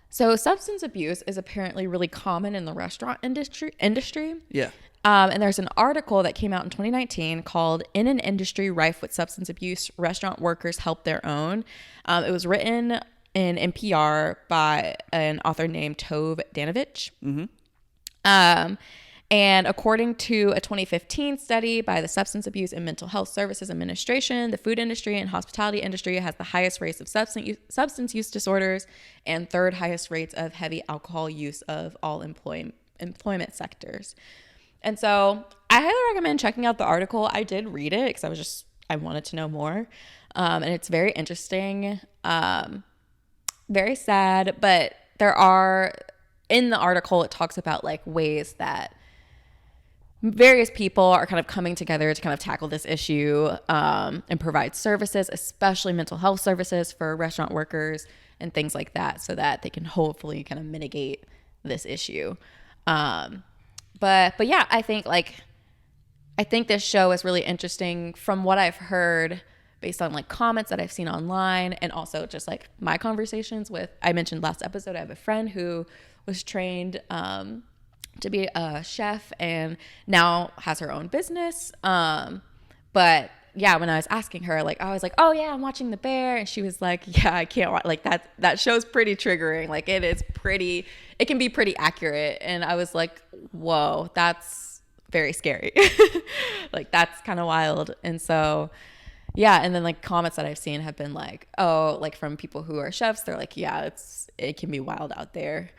So substance abuse is apparently really common in the restaurant industry. Yeah. And there's an article that came out in 2019 called "In an Industry Rife with Substance Abuse, Restaurant Workers Help Their Own." It was written in NPR by an author named Tove Danovich. Mm-hmm. And according to a 2015 study by the Substance Abuse and Mental Health Services Administration, the food industry and hospitality industry has the highest rates of substance use disorders and third highest rates of heavy alcohol use of all employment sectors. And so I highly recommend checking out the article. I did read it because I wanted to know more. And it's very interesting, very sad, but in the article, it talks about like ways that various people are kind of coming together to kind of tackle this issue and provide services, especially mental health services for restaurant workers and things like that, so that they can hopefully kind of mitigate this issue. But yeah, I think this show is really interesting. From what I've heard, based on like comments that I've seen online, and also just like my conversations with, I mentioned last episode, I have a friend who was trained to be a chef and now has her own business. But yeah, when I was asking her, like, I was like, oh yeah, I'm watching The Bear. And she was like, yeah, I can't watch, like that show's pretty triggering. Like it can be pretty accurate. And I was like, whoa, that's very scary. Like that's kind of wild. And so, yeah. And then like comments that I've seen have been like, oh, like from people who are chefs, they're like, yeah, it can be wild out there.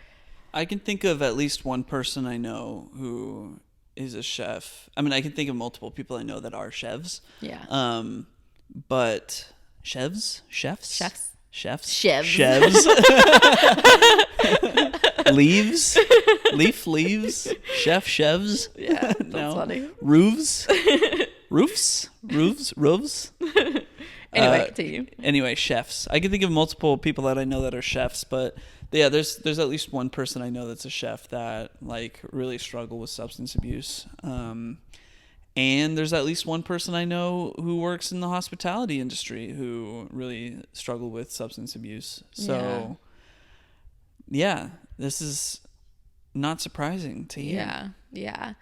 I can think of at least one person I know who is a chef. I mean, I can think of multiple people I know that are chefs. Yeah. But chefs? Leaves? Leaves? Chefs? Yeah, that's funny. Roofs? Anyway, continue. Anyway, chefs. I can think of multiple people that I know that are chefs, but yeah, there's at least one person I know that's a chef that like really struggle with substance abuse. And there's at least one person I know who works in the hospitality industry who really struggle with substance abuse. So yeah, this is not surprising to hear. Yeah.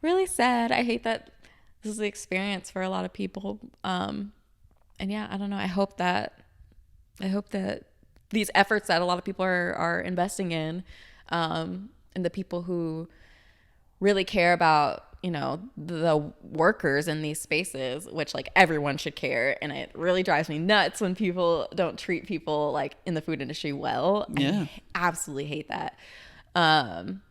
Really sad. I hate that this is the experience for a lot of people. And yeah, I don't know. I hope that these efforts that a lot of people are investing in, and the people who really care about, you know, the workers in these spaces, which like everyone should care. And it really drives me nuts when people don't treat people like in the food industry well. Yeah. I absolutely hate that. I'm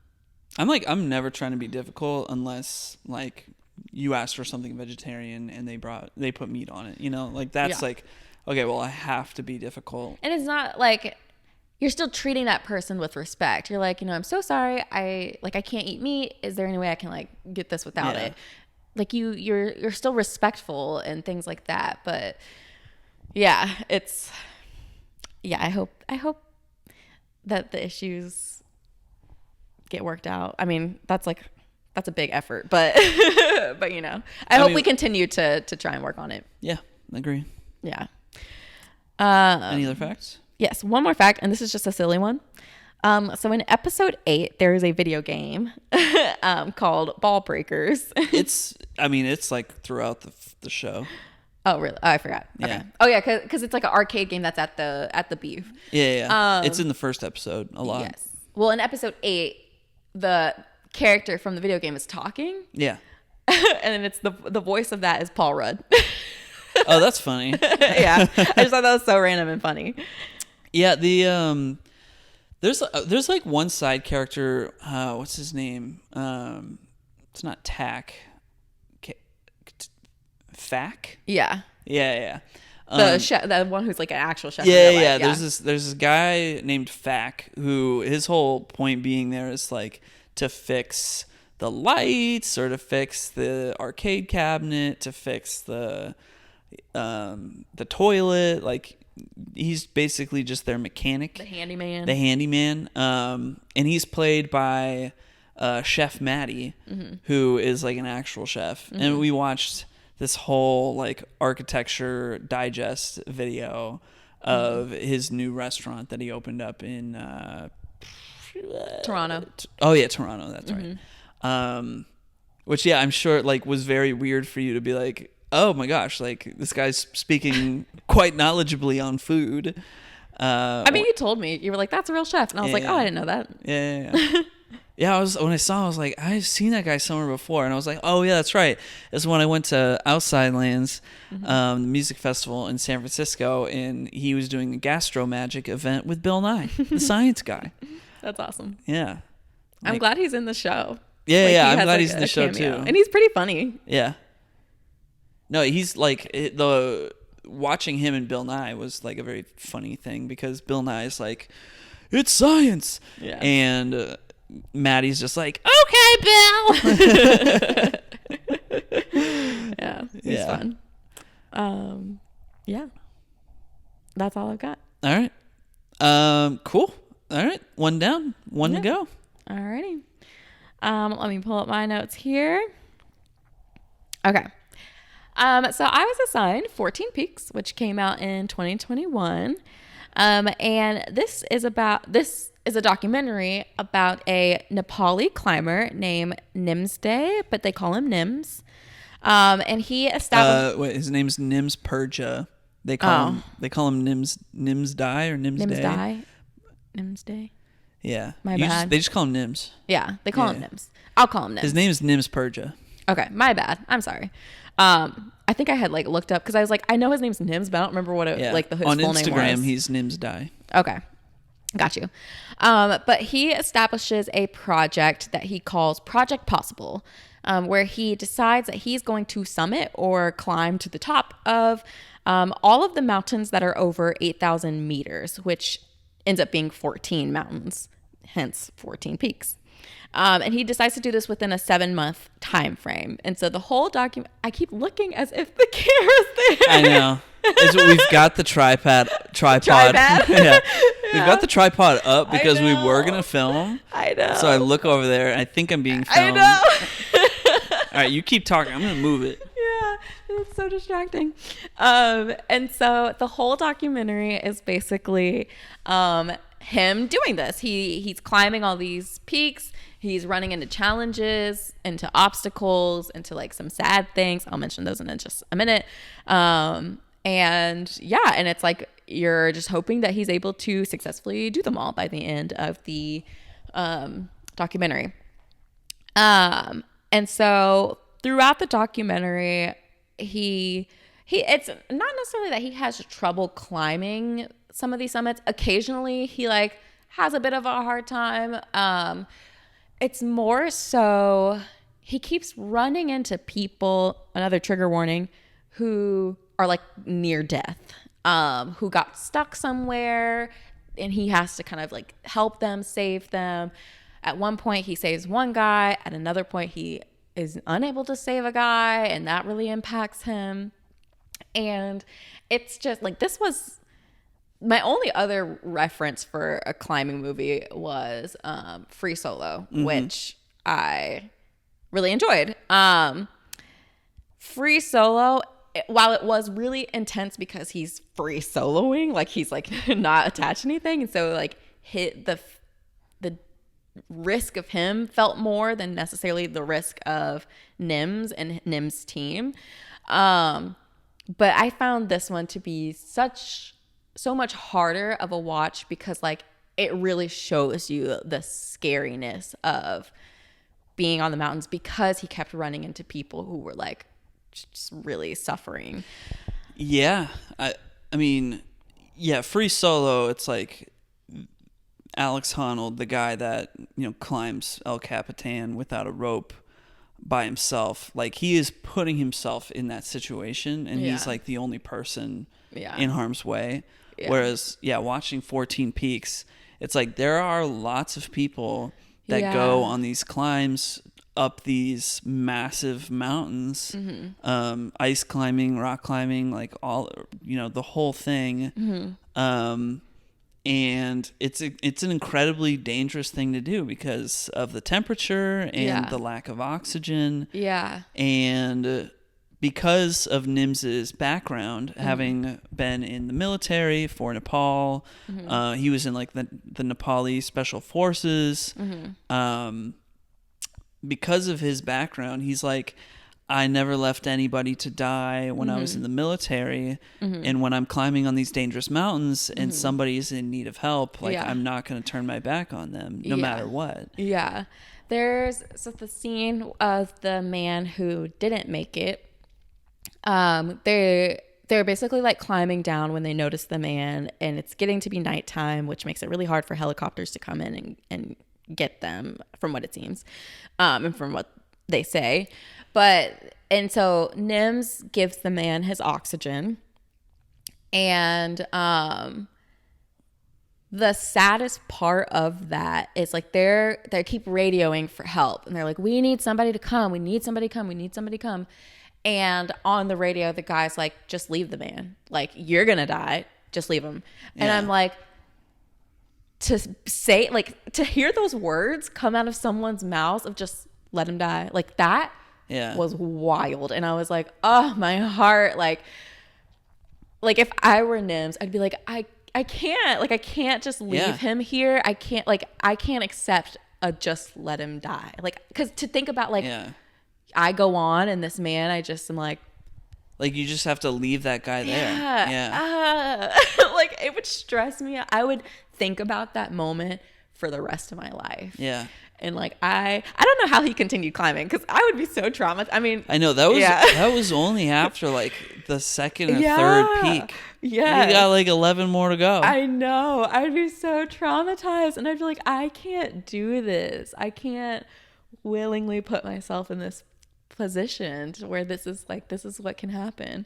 I'm never trying to be difficult unless like you asked for something vegetarian and they put meat on it, you know, like that's like, okay, well I have to be difficult. And it's not like you're still treating that person with respect. You're like, you know, I'm so sorry. I can't eat meat. Is there any way I can like get this without it? Like you're still respectful and things like that. But yeah, I hope that the issues get worked out. I mean, that's a big effort, but but you know, I hope we continue to try and work on it. Yeah, I agree. Yeah. Any other facts? Yes, one more fact, and this is just a silly one. So in episode 8, there is a video game called Ball Breakers. It's like throughout the show. Oh, really? Oh, I forgot. Yeah. Okay. Oh, yeah, because it's like an arcade game that's at the Beef. Yeah. It's in the first episode a lot. Yes. Well, in episode 8, the character from the video game is talking. Yeah. And then it's the voice of that is Paul Rudd. Oh, that's funny. Yeah. I just thought that was so random and funny. Yeah, there's like one side character, what's his name? It's not Tack. Fack? Yeah. Yeah. The one who's like an actual chef. Yeah. There's this guy named Fack who his whole point being there is like to fix the lights or to fix the arcade cabinet, to fix the toilet. Like he's basically just their mechanic, the handyman. And he's played by Chef Maddie, who is like an actual chef. And we watched this whole like architecture digest video of his new restaurant that he opened up in Toronto. Toronto, that's right. Which I'm sure like was very weird for you to be like, oh my gosh, like this guy's speaking quite knowledgeably on food. I mean, you told me, you were like, that's a real chef. And I was like, oh, I didn't know that. Yeah. Yeah, when I saw, I was like, I've seen that guy somewhere before, and I was like, oh yeah, that's right. It's when I went to Outside Lands, the music festival in San Francisco, and he was doing a Gastro Magic event with Bill Nye, the science guy. That's awesome. Yeah, I'm glad he's in the show. Yeah, I'm glad he's in the show cameo. too, and he's pretty funny. Yeah. No, he's like watching him and Bill Nye was like a very funny thing because Bill Nye's like, it's science, and Maddie's just like, okay, Bill. Yeah, he's fun. Yeah, that's all I've got. All right. Cool. All right, one down, one to go. All righty. Let me pull up my notes here. Okay. So I was assigned 14 Peaks, which came out in 2021. And this is a documentary about a Nepali climber named Nimsday, but they call him Nims. And he established. Wait, his name's Nims Purja. They call him Nims Die or Nims Day. Nims Die. Nims Day. Yeah. My bad. They just call him Nims. Yeah, they call him Nims. I'll call him Nims. His name is Nims Purja. Okay, my bad. I'm sorry. I think I had like looked up because I was like, I know his name's Nims, but I don't remember what his On full name was. On Instagram, he's Nims Die. Okay, got you. But he establishes a project that he calls Project Possible, where he decides that he's going to summit or climb to the top of all of the mountains that are over 8,000 meters, which ends up being 14 mountains, hence 14 peaks. And he decides to do this within a 7-month time frame. And so the whole document, I keep looking as if the camera's there. I know. We've got the tripod. Yeah. We've got the tripod up because we were going to film. I know. So I look over there and I think I'm being filmed. I know. All right, you keep talking. I'm going to move it. Yeah, it's so distracting. And so the whole documentary is basically him doing this. He's climbing all these peaks. He's running into challenges, into obstacles, into like some sad things. I'll mention those in just a minute. And it's like you're just hoping that he's able to successfully do them all by the end of the documentary. And so throughout the documentary, it's not necessarily that he has trouble climbing some of these summits. Occasionally he like has a bit of a hard time. It's more so he keeps running into people, another trigger warning, who are like near death, who got stuck somewhere, and he has to kind of like help them, save them. At one point he saves one guy, at another point he is unable to save a guy, and that really impacts him. And it's just like, this was my only other reference for a climbing movie was Free Solo, which I really enjoyed. Free Solo, while it was really intense because he's free soloing, like he's like not attached to anything, and so like hit the risk of him felt more than necessarily the risk of Nims and Nim's team. But I found this one to be so much harder of a watch because like it really shows you the scariness of being on the mountains because he kept running into people who were like just really suffering. Yeah. I mean, yeah, Free Solo, it's like Alex Honnold, the guy that, climbs El Capitan without a rope by himself. Like he is putting himself in that situation and he's like the only person in harm's way. Yeah. Whereas, watching 14 Peaks, it's like there are lots of people that go on these climbs up these massive mountains, ice climbing, rock climbing, like all, the whole thing. And it's an incredibly dangerous thing to do because of the temperature and the lack of oxygen. Yeah. And because of Nims's background, having been in the military for Nepal, he was in like the Nepali Special Forces. Because of his background, he's like, I never left anybody to die when I was in the military. And when I'm climbing on these dangerous mountains and somebody's in need of help, like I'm not going to turn my back on them no matter what. Yeah. There's the scene of the man who didn't make it. They're basically like climbing down when they notice the man, and it's getting to be nighttime, which makes it really hard for helicopters to come in and get them, from what it seems, and from what they say. And so Nims gives the man his oxygen, and the saddest part of that is like they keep radioing for help, and they're like, we need somebody to come, we need somebody to come, we need somebody to come. And on the radio, the guy's like, just leave the man. Like, you're going to die. Just leave him. And I'm like, to hear those words come out of someone's mouth of just let him die. Like that Yeah. was wild. And I was like, oh, my heart. Like if I were Nims, I'd be like, I can't. Like, I can't just leave him here. I can't accept a just let him die. Like, because to think about, like, I go on and this man, I just am like you just have to leave that guy there. Yeah. Like, it would stress me out. I would think about that moment for the rest of my life. Yeah. And like, I don't know how he continued climbing, because I would be so traumatized. I mean, I know that was only after like the second or third peak. Yeah. We got like 11 more to go. I know. I'd be so traumatized, and I'd be like, I can't do this. I can't willingly put myself in this position to where this is what can happen.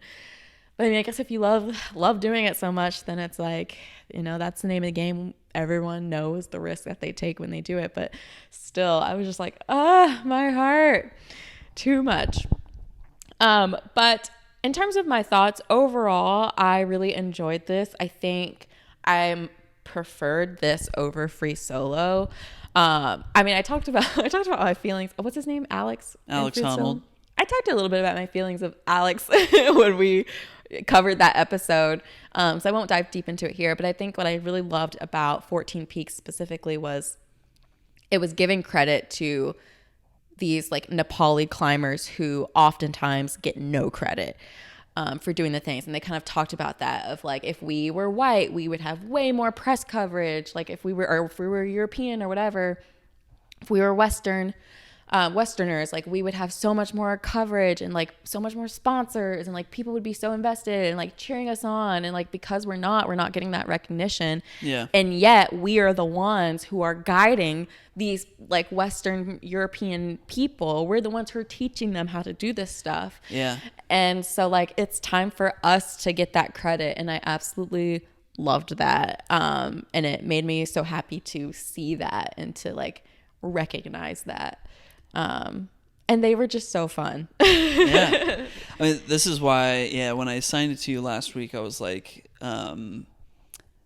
But I mean, I guess if you love doing it so much, then it's like, that's the name of the game. Everyone knows the risk that they take when they do it. But still, I was just like, my heart, too much. But in terms of my thoughts overall, I really enjoyed this. I think I preferred this over Free Solo. I mean, I talked about my feelings. What's his name? Alex Honnold. I talked a little bit about my feelings of Alex when we covered that episode. So I won't dive deep into it here, but I think what I really loved about 14 Peaks specifically was it was giving credit to these like Nepali climbers who oftentimes get no credit for doing the things. And they kind of talked about that of like, if we were white, we would have way more press coverage. Like if we were European or whatever, if we were Westerners, like we would have so much more coverage and like so much more sponsors, and like people would be so invested and like cheering us on. And like, because we're not getting that recognition. Yeah. And yet we are the ones who are guiding these like Western European people. We're the ones who are teaching them how to do this stuff. Yeah. And so like, it's time for us to get that credit. And I absolutely loved that. And it made me so happy to see that and to like recognize that. And they were just so fun. Yeah. I mean, this is why, when I assigned it to you last week, I was like,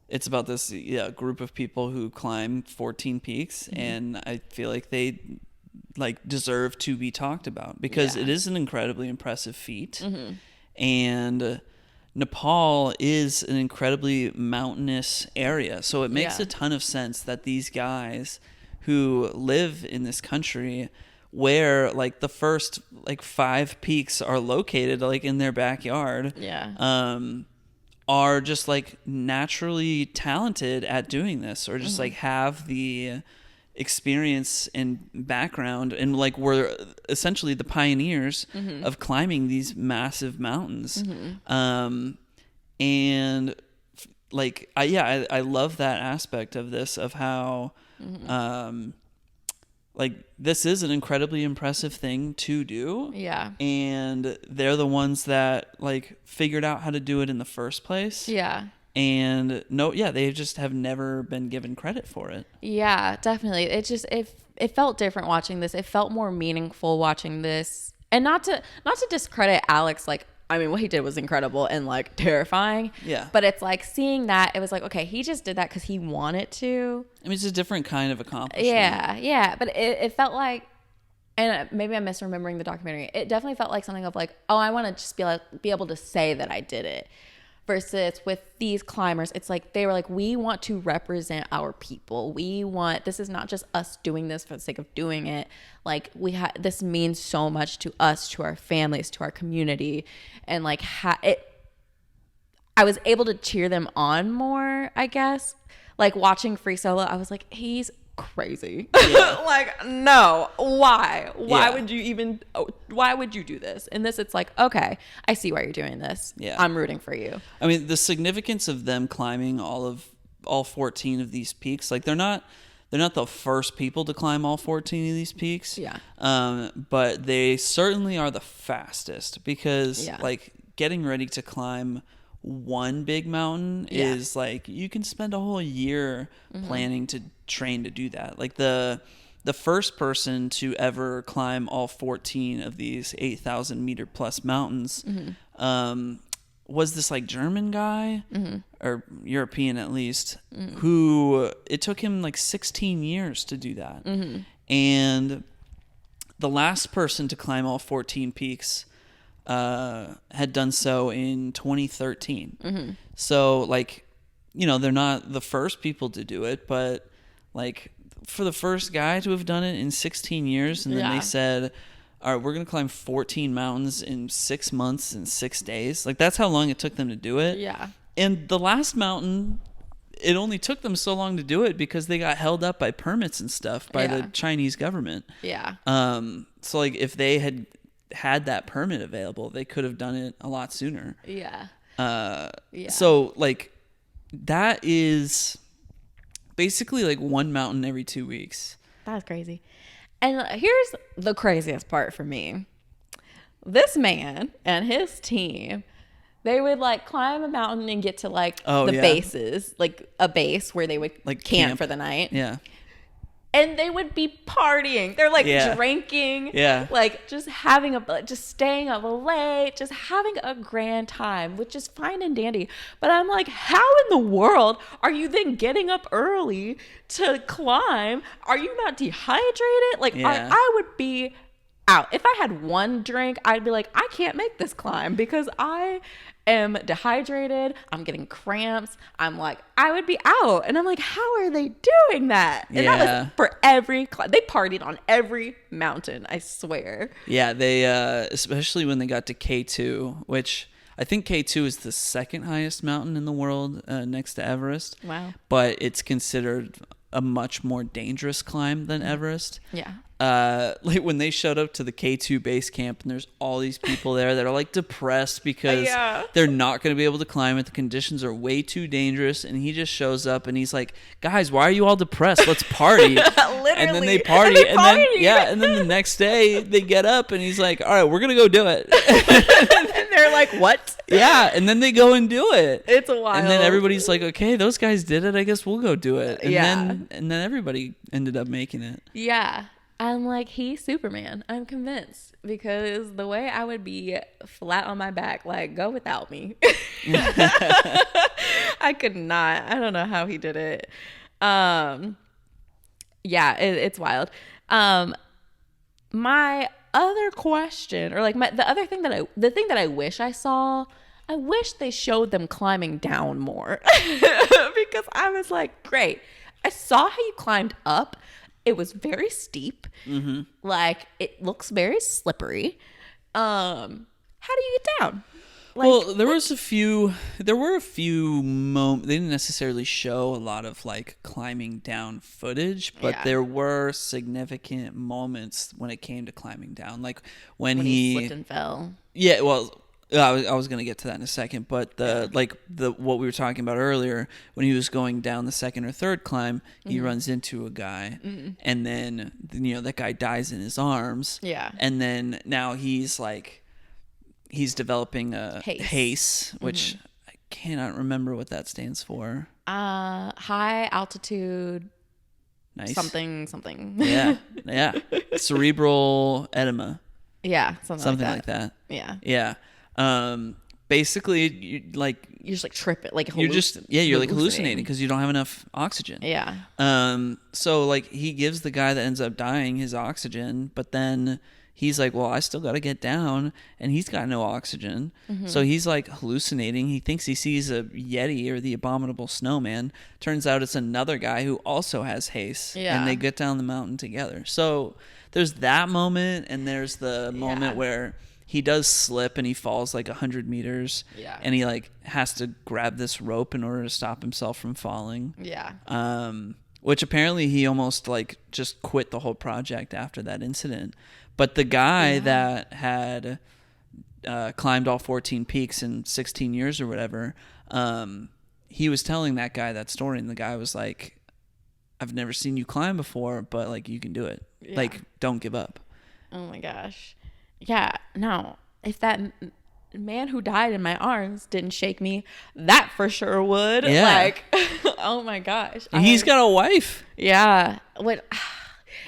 it's about this group of people who climb 14 peaks, and I feel like they like deserve to be talked about because it is an incredibly impressive feat. And Nepal is an incredibly mountainous area, so it makes a ton of sense that these guys who live in this country where like the first like 5 peaks are located like in their backyard, are just like naturally talented at doing this, or just like have the experience and background, and like were essentially the pioneers of climbing these massive mountains. And like I love that aspect of this, of how like this is an incredibly impressive thing to do. Yeah. And they're the ones that like figured out how to do it in the first place. Yeah. And they just have never been given credit for it. Yeah, definitely. It just it felt different watching this. It felt more meaningful watching this. And not to discredit Alex, like, I mean, what he did was incredible and like terrifying. Yeah. But it's like seeing that, it was like, okay, he just did that because he wanted to. I mean, it's a different kind of accomplishment. Yeah, yeah. But it felt like, and maybe I'm misremembering the documentary, it definitely felt like something of like, oh, I want to just be able to say that I did it. Versus with these climbers, it's like they were like, we want to represent our people. This is not just us doing this for the sake of doing it. Like this means so much to us, to our families, to our community. And like I was able to cheer them on more, I guess. Like watching Free Solo, I was like, he's crazy. Yeah. Like, no, why would you do this? In this, it's like, okay, I see why you're doing this. Yeah, I'm rooting for you. I mean, the significance of them climbing all 14 of these peaks, like they're not the first people to climb all 14 of these peaks. Yeah. But they certainly are the fastest, because like getting ready to climb one big mountain is like, you can spend a whole year planning to train to do that. Like the first person to ever climb all 14 of these 8,000 meter plus mountains was this like German guy, or European at least, who it took him like 16 years to do that. And the last person to climb all 14 peaks had done so in 2013. Mm-hmm. So, like, you know, they're not the first people to do it, but, like, for the first guy to have done it in 16 years, and then they said, all right, we're going to climb 14 mountains in 6 months and 6 days. Like, that's how long it took them to do it. Yeah. And the last mountain, it only took them so long to do it because they got held up by permits and stuff by the Chinese government. Yeah. So, like, if they had that permit available, they could have done it a lot sooner. Yeah. So, like, that is basically like one mountain every 2 weeks. That's crazy. And here's the craziest part for me. This man and his team, they would like climb a mountain and get to like bases, like a base where they would like camp for the night. Yeah. And they would be partying. They're like drinking, like just staying up late, just having a grand time, which is fine and dandy. But I'm like, how in the world are you then getting up early to climb? Are you not dehydrated? Like I would be out. If I had one drink, I'd be like, I can't make this climb because I am dehydrated. I'm getting cramps. I'm like, I would be out. And I'm like, how are they doing that? And that was for every climb. They partied on every mountain, I swear. Yeah, they especially when they got to K2, which I think K2 is the second highest mountain in the world next to Everest. Wow. But it's considered a much more dangerous climb than Everest. Yeah. Like when they showed up to the K2 base camp and there's all these people there that are like depressed because they're not going to be able to climb it. The conditions are way too dangerous. And he just shows up and he's like, guys, why are you all depressed? Let's party. Literally. And then they party. And then the next day they get up and he's like, all right, we're going to go do it. And they're like, what? Yeah. And then they go and do it. It's a wild. And then everybody's like, okay, those guys did it. I guess we'll go do it. And then everybody ended up making it. Yeah. I'm like, he's Superman. I'm convinced because the way I would be flat on my back, like, go without me. I could not. I don't know how he did it. It's wild. My other question, or like the thing that I wish I saw, I wish they showed them climbing down more because I was like, great. I saw how you climbed up. It was very steep. Mm-hmm. Like, it looks very slippery. How do you get down? Like, well, there were a few moments. They didn't necessarily show a lot of like climbing down footage, but there were significant moments when it came to climbing down. Like when he slipped and fell. Yeah, well, I was going to get to that in a second, but what we were talking about earlier, when he was going down the second or third climb, he runs into a guy, and then that guy dies in his arms. Yeah. And then now he's developing a HACE, which I cannot remember what that stands for. High altitude. Nice. Something. Yeah. Cerebral edema. Yeah, something like that. Yeah. Yeah. Basically, you're just like tripping, like you're like hallucinating because you don't have enough oxygen. Yeah. So like he gives the guy that ends up dying his oxygen, but then he's like, well, I still got to get down, and he's got no oxygen. Mm-hmm. So he's like hallucinating. He thinks he sees a Yeti or the abominable snowman. Turns out it's another guy who also has haze, and they get down the mountain together. So there's that moment, and there's the moment where he does slip and he falls like 100 meters, and he like has to grab this rope in order to stop himself from falling. Yeah. Which apparently he almost like just quit the whole project after that incident. But the guy that had climbed all 14 peaks in 16 years or whatever, he was telling that guy that story, and the guy was like, I've never seen you climb before, but like you can do it. Yeah. Like, don't give up. Oh my gosh. Yeah, no. If that man who died in my arms didn't shake me, that for sure would. Yeah. Like, oh my gosh. He's got a wife. Yeah.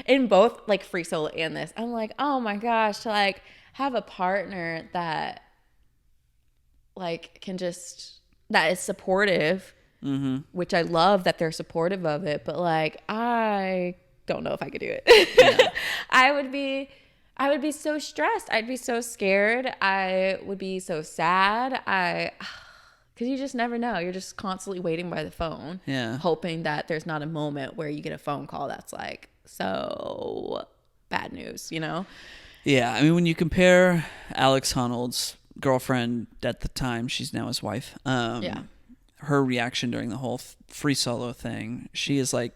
In both like Free Solo and this, I'm like, oh my gosh, to like have a partner that like that is supportive, which I love that they're supportive of it, but like I don't know if I could do it. Yeah. I would be so stressed. I'd be so scared. I would be so sad. Because you just never know. You're just constantly waiting by the phone. Yeah. Hoping that there's not a moment where you get a phone call that's like, so bad news, you know? Yeah. I mean, when you compare Alex Honnold's girlfriend at the time, she's now his wife. Yeah. Her reaction during the whole free solo thing, she is like,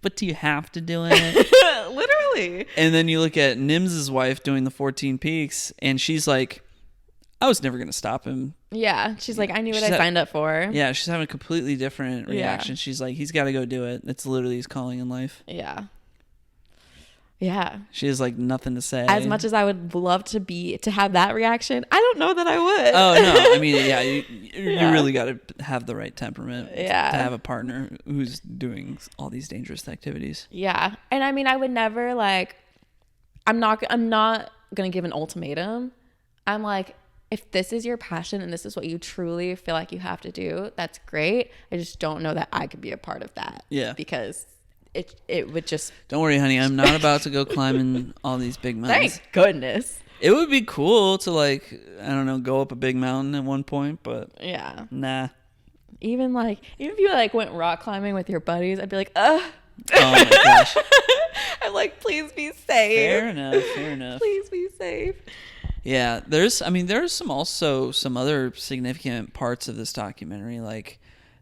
but do you have to do it? Literally. And then you look at Nims's wife doing the 14 peaks, and she's like, I was never going to stop him. Yeah. She's like, I knew what I signed up for. Yeah, she's having a completely different reaction. Yeah. She's like, he's got to go do it. It's literally his calling in life. Yeah. Yeah. She has like nothing to say. As much as I would love to have that reaction, I don't know that I would. Oh, no. I mean, yeah, you really got to have the right temperament to have a partner who's doing all these dangerous activities. Yeah. And I mean, I would never like, I'm not going to give an ultimatum. I'm like, if this is your passion and this is what you truly feel like you have to do, that's great. I just don't know that I could be a part of that. Yeah. Because it would just... Don't worry, honey. I'm not about to go climbing all these big mountains. Thank goodness. It would be cool to like, I don't know, go up a big mountain at one point, but yeah. Nah. Even if you like went rock climbing with your buddies, I'd be like, ugh. Oh my gosh. I'm like, please be safe. Fair enough. Please be safe. Yeah, there's some other significant parts of this documentary. Like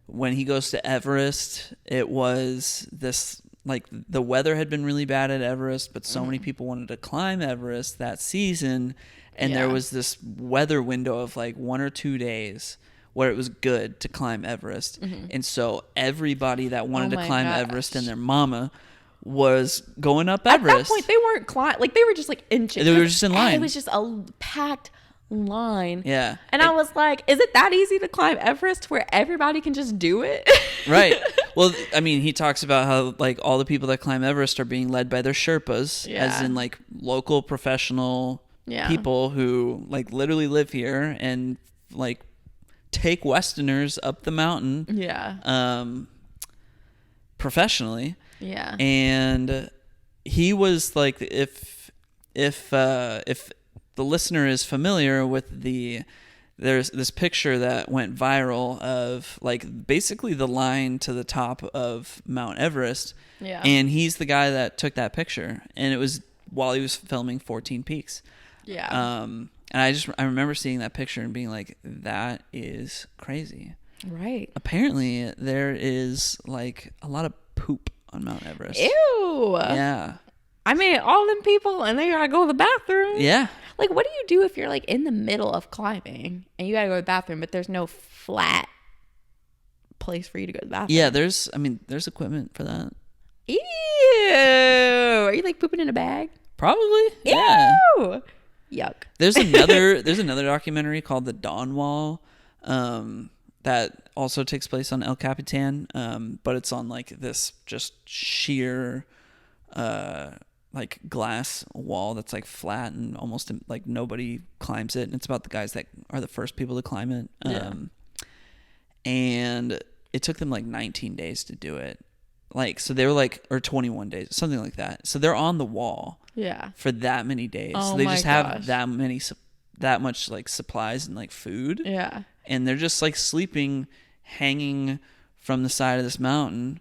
when he goes to Everest, it was this, like, the weather had been really bad at Everest, but so many people wanted to climb Everest that season, and there was this weather window of like 1 or 2 days where it was good to climb Everest. And so everybody that wanted to climb Everest and their mama was going up Everest. At that point, they weren't they were just like inching. They were just in line. It was just a packed line. Yeah. And I was like, is it that easy to climb Everest where everybody can just do it? Right. Well, I mean, he talks about how like all the people that climb Everest are being led by their Sherpas, as in like local professional people who like literally live here and like take Westerners up the mountain. Yeah. Professionally. Yeah. And he was like, if the listener is familiar with there's this picture that went viral of like basically the line to the top of Mount Everest. Yeah. And he's the guy that took that picture, and it was while he was filming 14 Peaks. Yeah. And I remember seeing that picture and being like, that is crazy. Right. Apparently there is like a lot of poop on Mount Everest. Ew. Yeah. I mean, all them people and they gotta go to the bathroom. Yeah. Like, what do you do if you're like in the middle of climbing and you gotta go to the bathroom, but there's no flat place for you to go to the bathroom? Yeah, there's equipment for that. Ew. Are you like pooping in a bag? Probably. Ew. Yeah. Yuck. There's another documentary called The Dawn Wall, that also takes place on El Capitan, but it's on like this just sheer like glass wall that's like flat and almost like nobody climbs it, and it's about the guys that are the first people to climb it. And it took them like 19 days to do it. Like, so they were like, or 21 days, something like that. So they're on the wall for that many days. Oh, so they my just have gosh. that much like supplies and like food. Yeah. And they're just like sleeping, hanging from the side of this mountain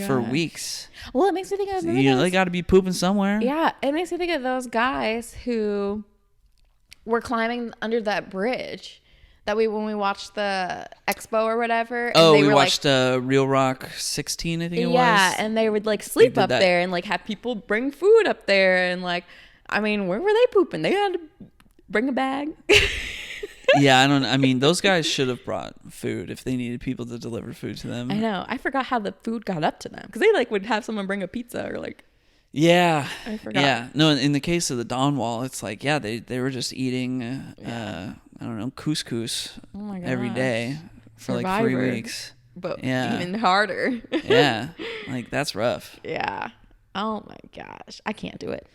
for weeks. Well, it makes me think of they got to be pooping somewhere. Yeah, it makes me think of those guys who were climbing under that bridge that when we watched the expo or whatever. And Oh, they we were watched Real Rock 16, I think it was. Yeah, and they would like sleep up there and like have people bring food up there, and like, I mean, where were they pooping? They had to bring a bag. Yeah, I mean, those guys should have brought food if they needed people to deliver food to them. I know. I forgot how the food got up to them because they like would have someone bring a pizza or like. Yeah. I forgot. Yeah. No, in the case of the Dawn Wall, it's like, yeah, they were just eating, I don't know, couscous every day for like 3 weeks. But even harder. Yeah. Like, that's rough. Yeah. Oh my gosh. I can't do it.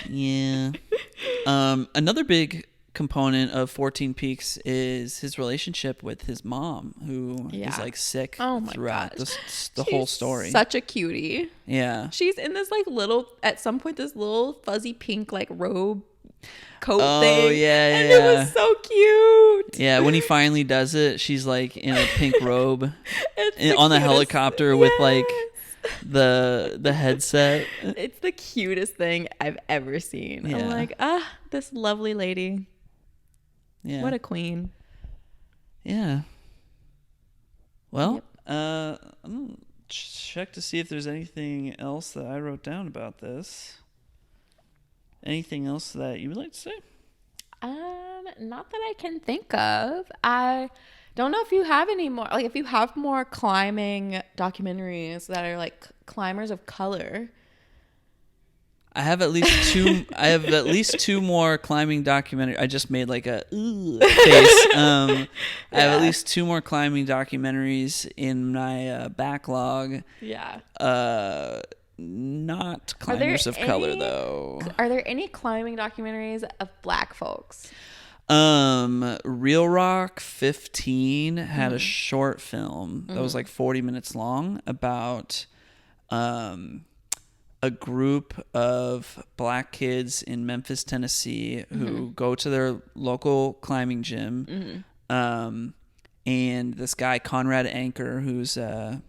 Yeah. Another big component of 14 Peaks is his relationship with his mom, who is like sick throughout the whole story. Such a cutie. Yeah. She's in this like little, at some point, this little fuzzy pink like robe coat Oh, thing. yeah, And yeah. it was so cute. Yeah, when he finally does it, she's like in a pink robe It's the on the cutest. helicopter with like Yes. the headset. It's the cutest thing I've ever seen. Yeah. I'm like, this lovely lady. Yeah. What a queen. Yeah. Well, Yep. I'm gonna check to see if there's anything else that I wrote down about this. Anything else that you would like to say? Not that I can think of. I don't know if you have any more, like if you have more climbing documentaries that are like climbers of color. I have at least two. I have at least two more climbing documentaries. I just made like a face. I have at least two more climbing documentaries in my backlog. Yeah. Not climbers of color though. Are there any climbing documentaries of black folks? Real Rock 15 had a short film that was like 40 minutes long about a group of black kids in Memphis, Tennessee who go to their local climbing gym. And this guy, Conrad Anker, who's a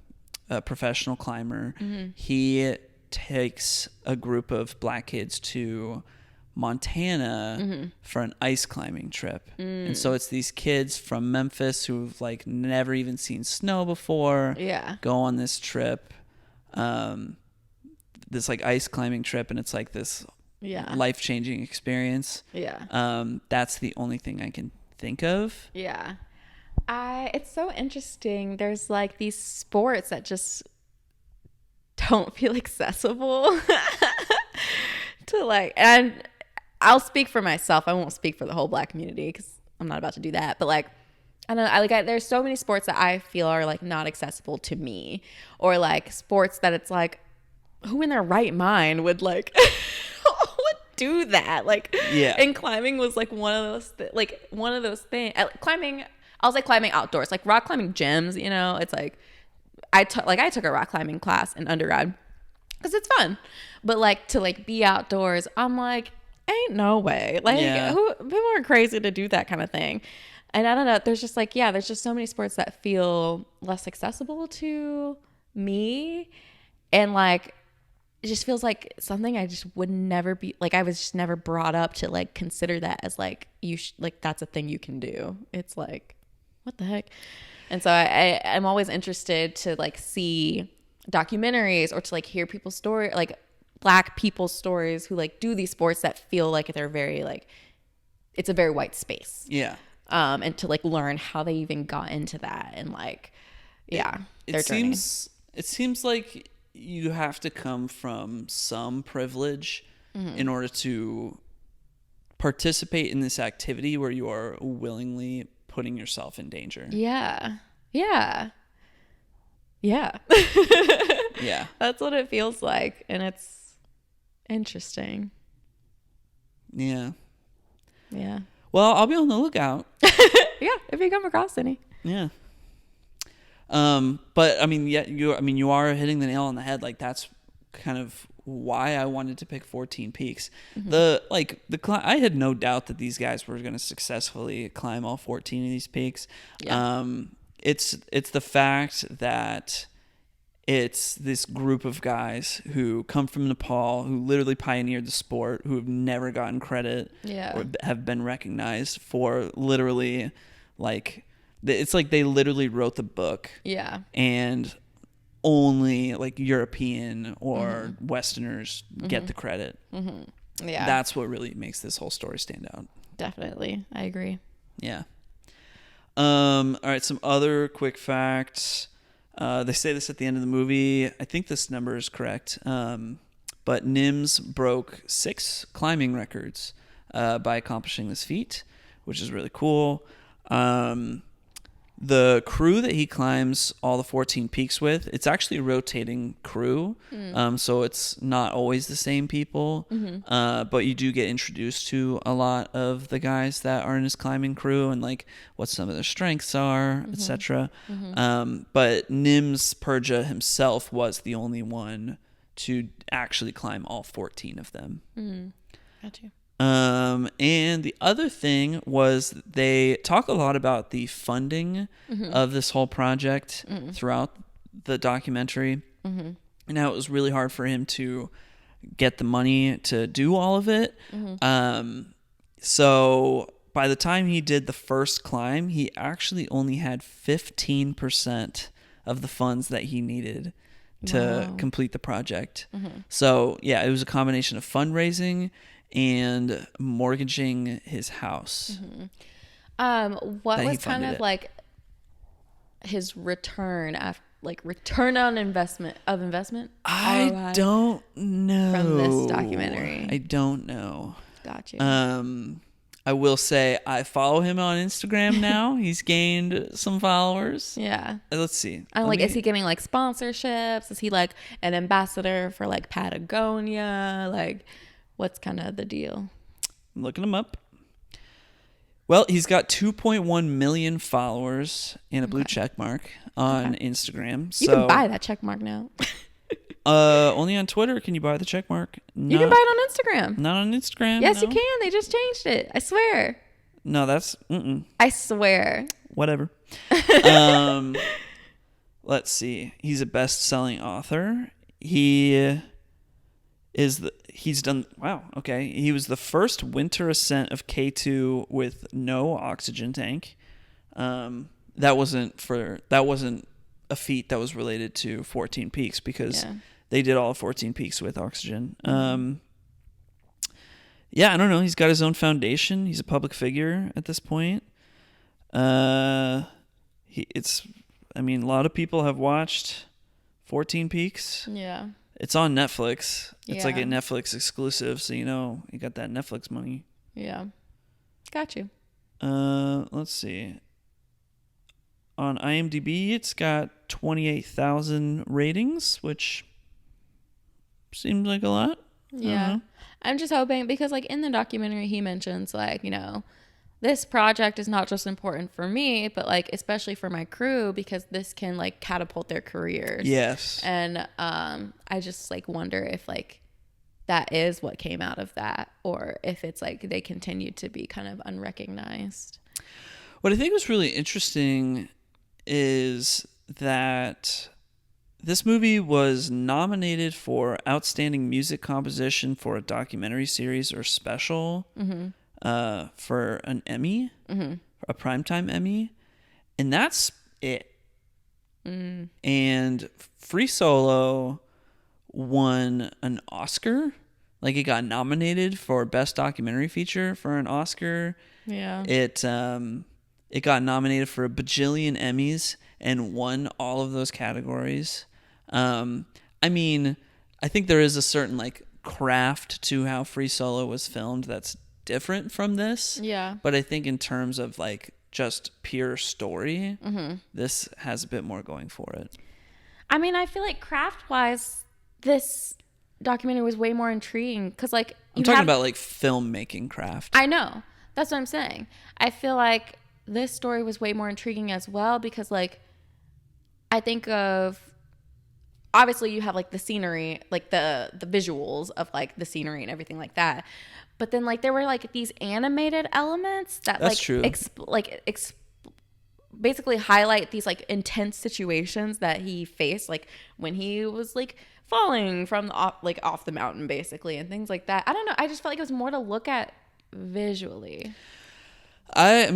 professional climber, he takes a group of black kids to Montana for an ice climbing trip. And so it's these kids from Memphis who've like never even seen snow before. Yeah. Go on this trip. This like ice climbing trip, and it's like this life-changing experience. That's the only thing I can think of. It's so interesting. There's like these sports that just don't feel accessible to like, and I'll speak for myself. I won't speak for the whole black community because I'm not about to do that. But like, I don't know. There's so many sports that I feel are like not accessible to me, or like sports that it's like, who in their right mind would like would do that? Like, and climbing was like one of those things. Climbing, I'll say climbing outdoors, like rock climbing gyms. You know, it's like I took a rock climbing class in undergrad because it's fun, but like to like be outdoors, I'm like, ain't no way. Like, people are crazy to do that kind of thing. And I don't know. There's just like, there's just so many sports that feel less accessible to me, and like it just feels like something I just would never be like. I was just never brought up to like consider that as like like that's a thing you can do. It's like, what the heck? And so I'm always interested to like see documentaries or to like hear people's story, like black people's stories who like do these sports that feel like they're very like, it's a very white space. And to like learn how they even got into that, and like, it seems like you have to come from some privilege in order to participate in this activity where you are willingly putting yourself in danger. Yeah. That's what it feels like, and it's interesting. Yeah. Well, I'll be on the lookout. If you come across any. Yeah. But I mean, you are hitting the nail on the head. Like that's kind of why I wanted to pick 14 peaks. I had no doubt that these guys were going to successfully climb all 14 of these peaks. It's the fact that it's this group of guys who come from Nepal, who literally pioneered the sport, who have never gotten credit or have been recognized for literally like, it's like they literally wrote the book. And only like European or Westerners get the credit. That's what really makes this whole story stand out. Definitely. I agree. Yeah. All right. Some other quick facts. They say this at the end of the movie. I think this number is correct. But Nims broke 6 climbing records by accomplishing this feat, which is really cool. The crew that he climbs all the 14 peaks with, it's actually a rotating crew. So it's not always the same people. But you do get introduced to a lot of the guys that are in his climbing crew and like what some of their strengths are, etc. But Nims Purja himself was the only one to actually climb all 14 of them. Got you. And the other thing was they talk a lot about the funding of this whole project throughout the documentary, and how it was really hard for him to get the money to do all of it. So by the time he did the first climb, he actually only had 15% of the funds that he needed to complete the project. So yeah, it was a combination of fundraising and mortgaging his house. What was kind of like his return after, like return on investment? I don't know from this documentary. I don't know. Got you. I will say I follow him on Instagram now. He's gained some followers. Yeah. Let's see. I'm like, is he getting like sponsorships? Is he like an ambassador for like Patagonia? Like, what's kind of the deal? I'm looking him up. Well, he's got 2.1 million followers and a blue check mark on Instagram. You can buy that check mark now. Only on Twitter can you buy the check mark. You can buy it on Instagram. Not on Instagram. Yes, you can. They just changed it. I swear. No, that's I swear. Whatever. Let's see. He's a best-selling author. He was the first winter ascent of K2 with no oxygen tank. That wasn't a feat that was related to 14 Peaks, because they did all 14 Peaks with oxygen. Yeah, I don't know. He's got his own foundation. He's a public figure at this point. A lot of people have watched 14 Peaks. Yeah. It's on Netflix. It's like a Yeah. Netflix exclusive, so you got that Netflix money. Yeah. Got you. Let's see. On IMDb, it's got 28,000 ratings, which seems like a lot. Yeah. I'm just hoping, because like in the documentary he mentions like, this project is not just important for me, but like especially for my crew, because this can like catapult their careers. Yes. And I just like wonder if like that is what came out of that, or if it's like they continue to be kind of unrecognized. What I think was really interesting is that this movie was nominated for Outstanding Music Composition for a Documentary Series or Special for an Emmy, a Primetime Emmy, and that's it. And Free Solo won an Oscar. Like, it got nominated for Best Documentary Feature for an Oscar. Yeah. It got nominated for a bajillion Emmys and won all of those categories. I think there is a certain like craft to how Free Solo was filmed that's different from this. Yeah. But I think in terms of like just pure story, this has a bit more going for it. I feel like craft-wise, this documentary was way more intriguing, because like I'm talking about like filmmaking craft. I know. That's what I'm saying. I feel like this story was way more intriguing as well, because like I think of, obviously you have like the scenery, like the visuals of like the scenery and everything like that, but then like there were like these animated elements that That's true. Basically highlight these like intense situations that he faced, like when he was like falling from off the mountain basically, and things like that. I don't know, I just felt like it was more to look at visually. I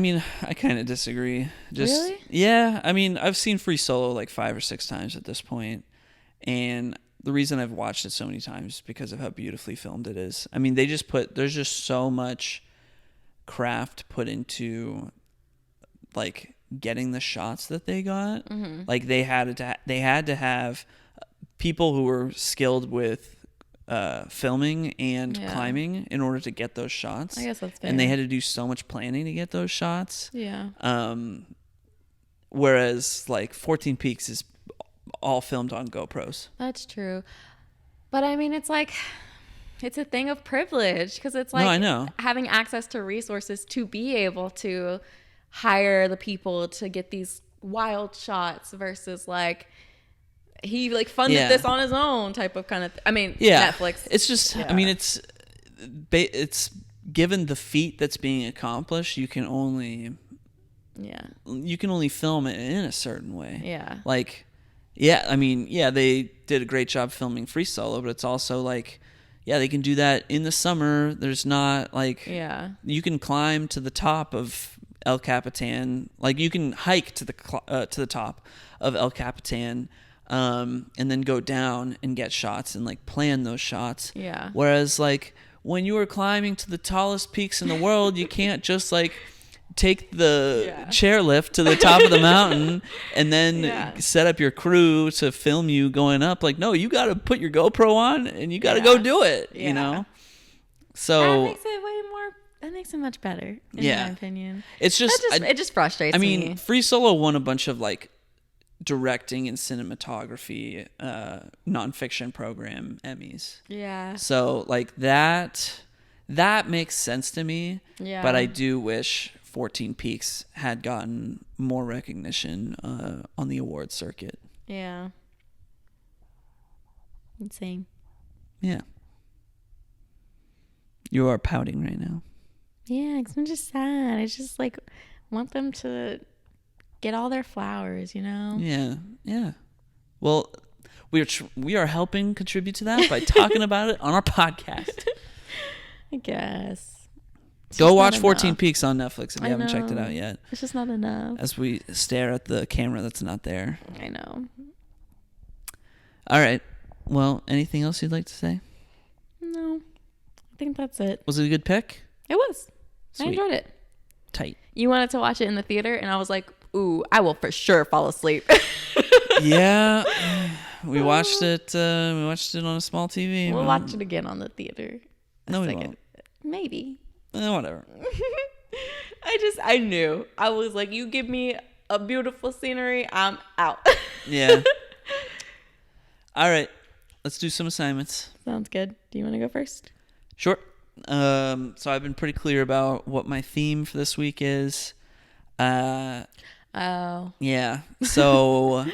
kind of disagree. Really? Yeah. I've seen Free Solo like 5 or 6 times at this point, and the reason I've watched it so many times is because of how beautifully filmed it is. There's just so much craft put into like getting the shots that they got. Like they had to have people who were skilled with filming and climbing in order to get those shots. I guess that's fair. And they had to do so much planning to get those shots. Yeah. Whereas like 14 Peaks is all filmed on GoPros. That's true. But it's like, it's a thing of privilege, because it's like, No, I know. having access to resources to be able to hire the people to get these wild shots versus like he like funded this on his own type of kind of Netflix. It's just it's given the feat that's being accomplished, you can only film it in a certain way. Yeah. Like, yeah, I mean, yeah, they did a great job filming Free Solo, but it's also like, yeah, they can do that in the summer. There's not like, you can climb to the top of El Capitan, like you can hike to the top of El Capitan, and then go down and get shots and like plan those shots. Yeah. Whereas like when you are climbing to the tallest peaks in the world, you can't just like take the chairlift to the top of the mountain and then set up your crew to film you going up. Like, no, you got to put your GoPro on and you got to go do it, you know? So that makes it much better, in my opinion. It's just, it just frustrates me. I mean, Free Solo won a bunch of like directing and cinematography, nonfiction program Emmys. Yeah. So like that makes sense to me. Yeah. But I do wish 14 Peaks had gotten more recognition on the award circuit. Yeah. Insane. Yeah. You are pouting right now. Yeah, because I'm just sad. I just like want them to get all their flowers, you know? Yeah, yeah. Well, we are helping contribute to that by talking about it on our podcast. I guess. Go watch 14 Peaks on Netflix if you haven't checked it out yet. It's just not enough. As we stare at the camera that's not there. I know. All right. Well, anything else you'd like to say? No. I think that's it. Was it a good pick? It was. Sweet. I enjoyed it. Tight. You wanted to watch it in the theater, and I was like, ooh, I will for sure fall asleep. Yeah. We watched it on a small TV. We'll watch it again on the theater. No, we won't. Maybe. Whatever. I knew. I was like, you give me a beautiful scenery, I'm out. Yeah. All right. Let's do some assignments. Sounds good. Do you want to go first? Sure. So I've been pretty clear about what my theme for this week is. Oh. Yeah. So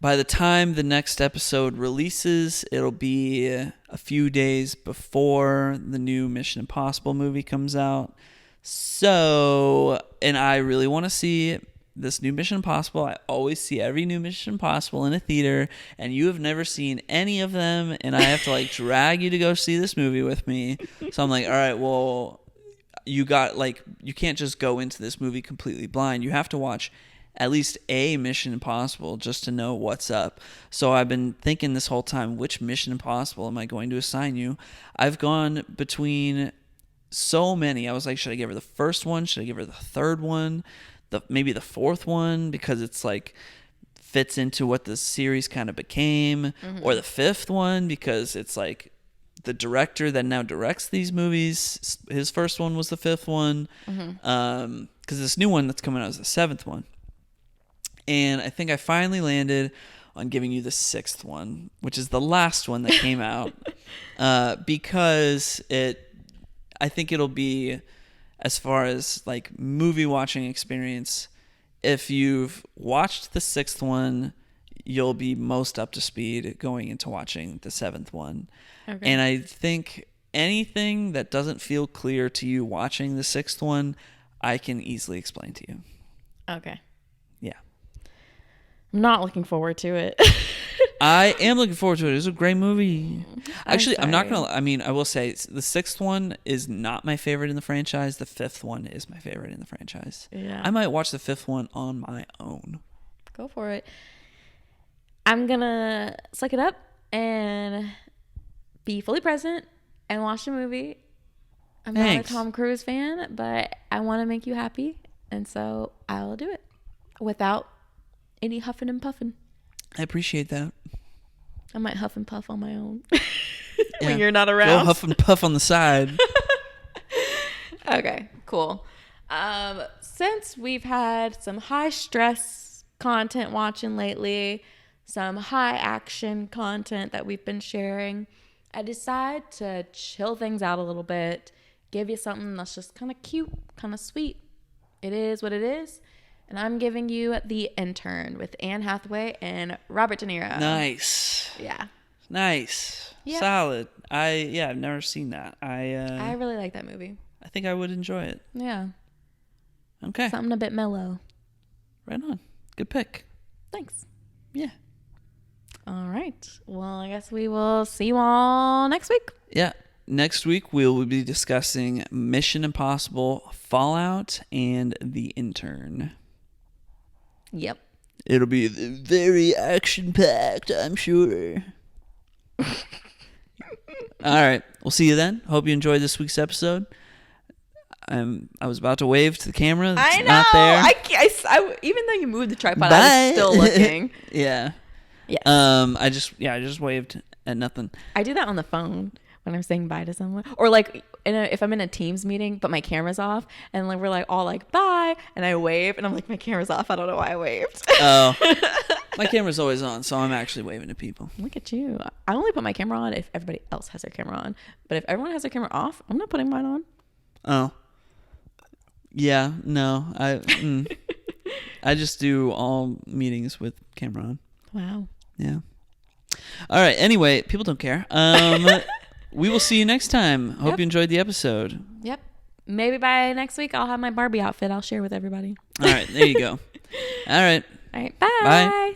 by the time the next episode releases, it'll be a few days before the new Mission Impossible movie comes out. So, and I really want to see this new Mission Impossible. I always see every new Mission Impossible in a theater, and you have never seen any of them, and I have to like drag you to go see this movie with me. So I'm like, all right, well, you can't just go into this movie completely blind. You have to watch at least a Mission Impossible just to know what's up. So I've been thinking this whole time, which Mission Impossible am I going to assign you? I've gone between so many. I was like, should I give her the first one? Should I give her the third one? Maybe the fourth one, because it's like fits into what the series kind of became, or the fifth one because it's like the director that now directs these movies, his first one was the fifth one, because this new one that's coming out is the seventh one. And I think I finally landed on giving you the sixth one, which is the last one that came out, because I think it'll be, as far as like movie watching experience, if you've watched the sixth one, you'll be most up to speed going into watching the seventh one. Okay. And I think anything that doesn't feel clear to you watching the sixth one, I can easily explain to you. Okay. Yeah. I'm not looking forward to it. I am looking forward to it. It's a great movie. Actually, I'm not going to... I mean, I will say the sixth one is not my favorite in the franchise. The fifth one is my favorite in the franchise. Yeah. I might watch the fifth one on my own. Go for it. I'm going to suck it up and be fully present and watch the movie. I'm not a Tom Cruise fan, but I want to make you happy. And so I'll do it without any huffing and puffing. I appreciate that. I might huff and puff on my own when you're not around. Go huff and puff on the side. Okay, cool. Since we've had some high stress content watching lately, some high action content that we've been sharing, I decided to chill things out a little bit, give you something that's just kind of cute, kind of sweet. It is what it is. And I'm giving you The Intern with Anne Hathaway and Robert De Niro. Nice. Yeah. Nice. Yep. solid. I've never seen that. I really like that movie. I think I would enjoy it. Yeah. Okay. Something a bit mellow. Right on. Good pick. Thanks. Yeah. All right. Well, I guess we will see you all next week. Yeah. Next week, we'll be discussing Mission Impossible Fallout and The Intern. Yep. It'll be very action-packed, I'm sure. All right. We'll see you then. Hope you enjoyed this week's episode. I was about to wave to the camera. It's I know. not there. I even though you moved the tripod, Bye. I was still looking. Yeah. Yes. I just waved at nothing. I do that on the phone when I'm saying bye to someone, or like if I'm in a Teams meeting but my camera's off, and like we're like all like bye, and I wave, and I'm like my camera's off. I don't know why I waved. Oh, my camera's always on, so I'm actually waving to people. Look at you. I only put my camera on if everybody else has their camera on, but if everyone has their camera off, I'm not putting mine on. Oh. Yeah, no, I just do all meetings with camera on. Wow. Yeah. All right. Anyway, people don't care. We will see you next time. Hope you enjoyed the episode. Yep. Maybe by next week I'll have my Barbie outfit I'll share with everybody. All right. There you go. All right. All right. Bye. Bye.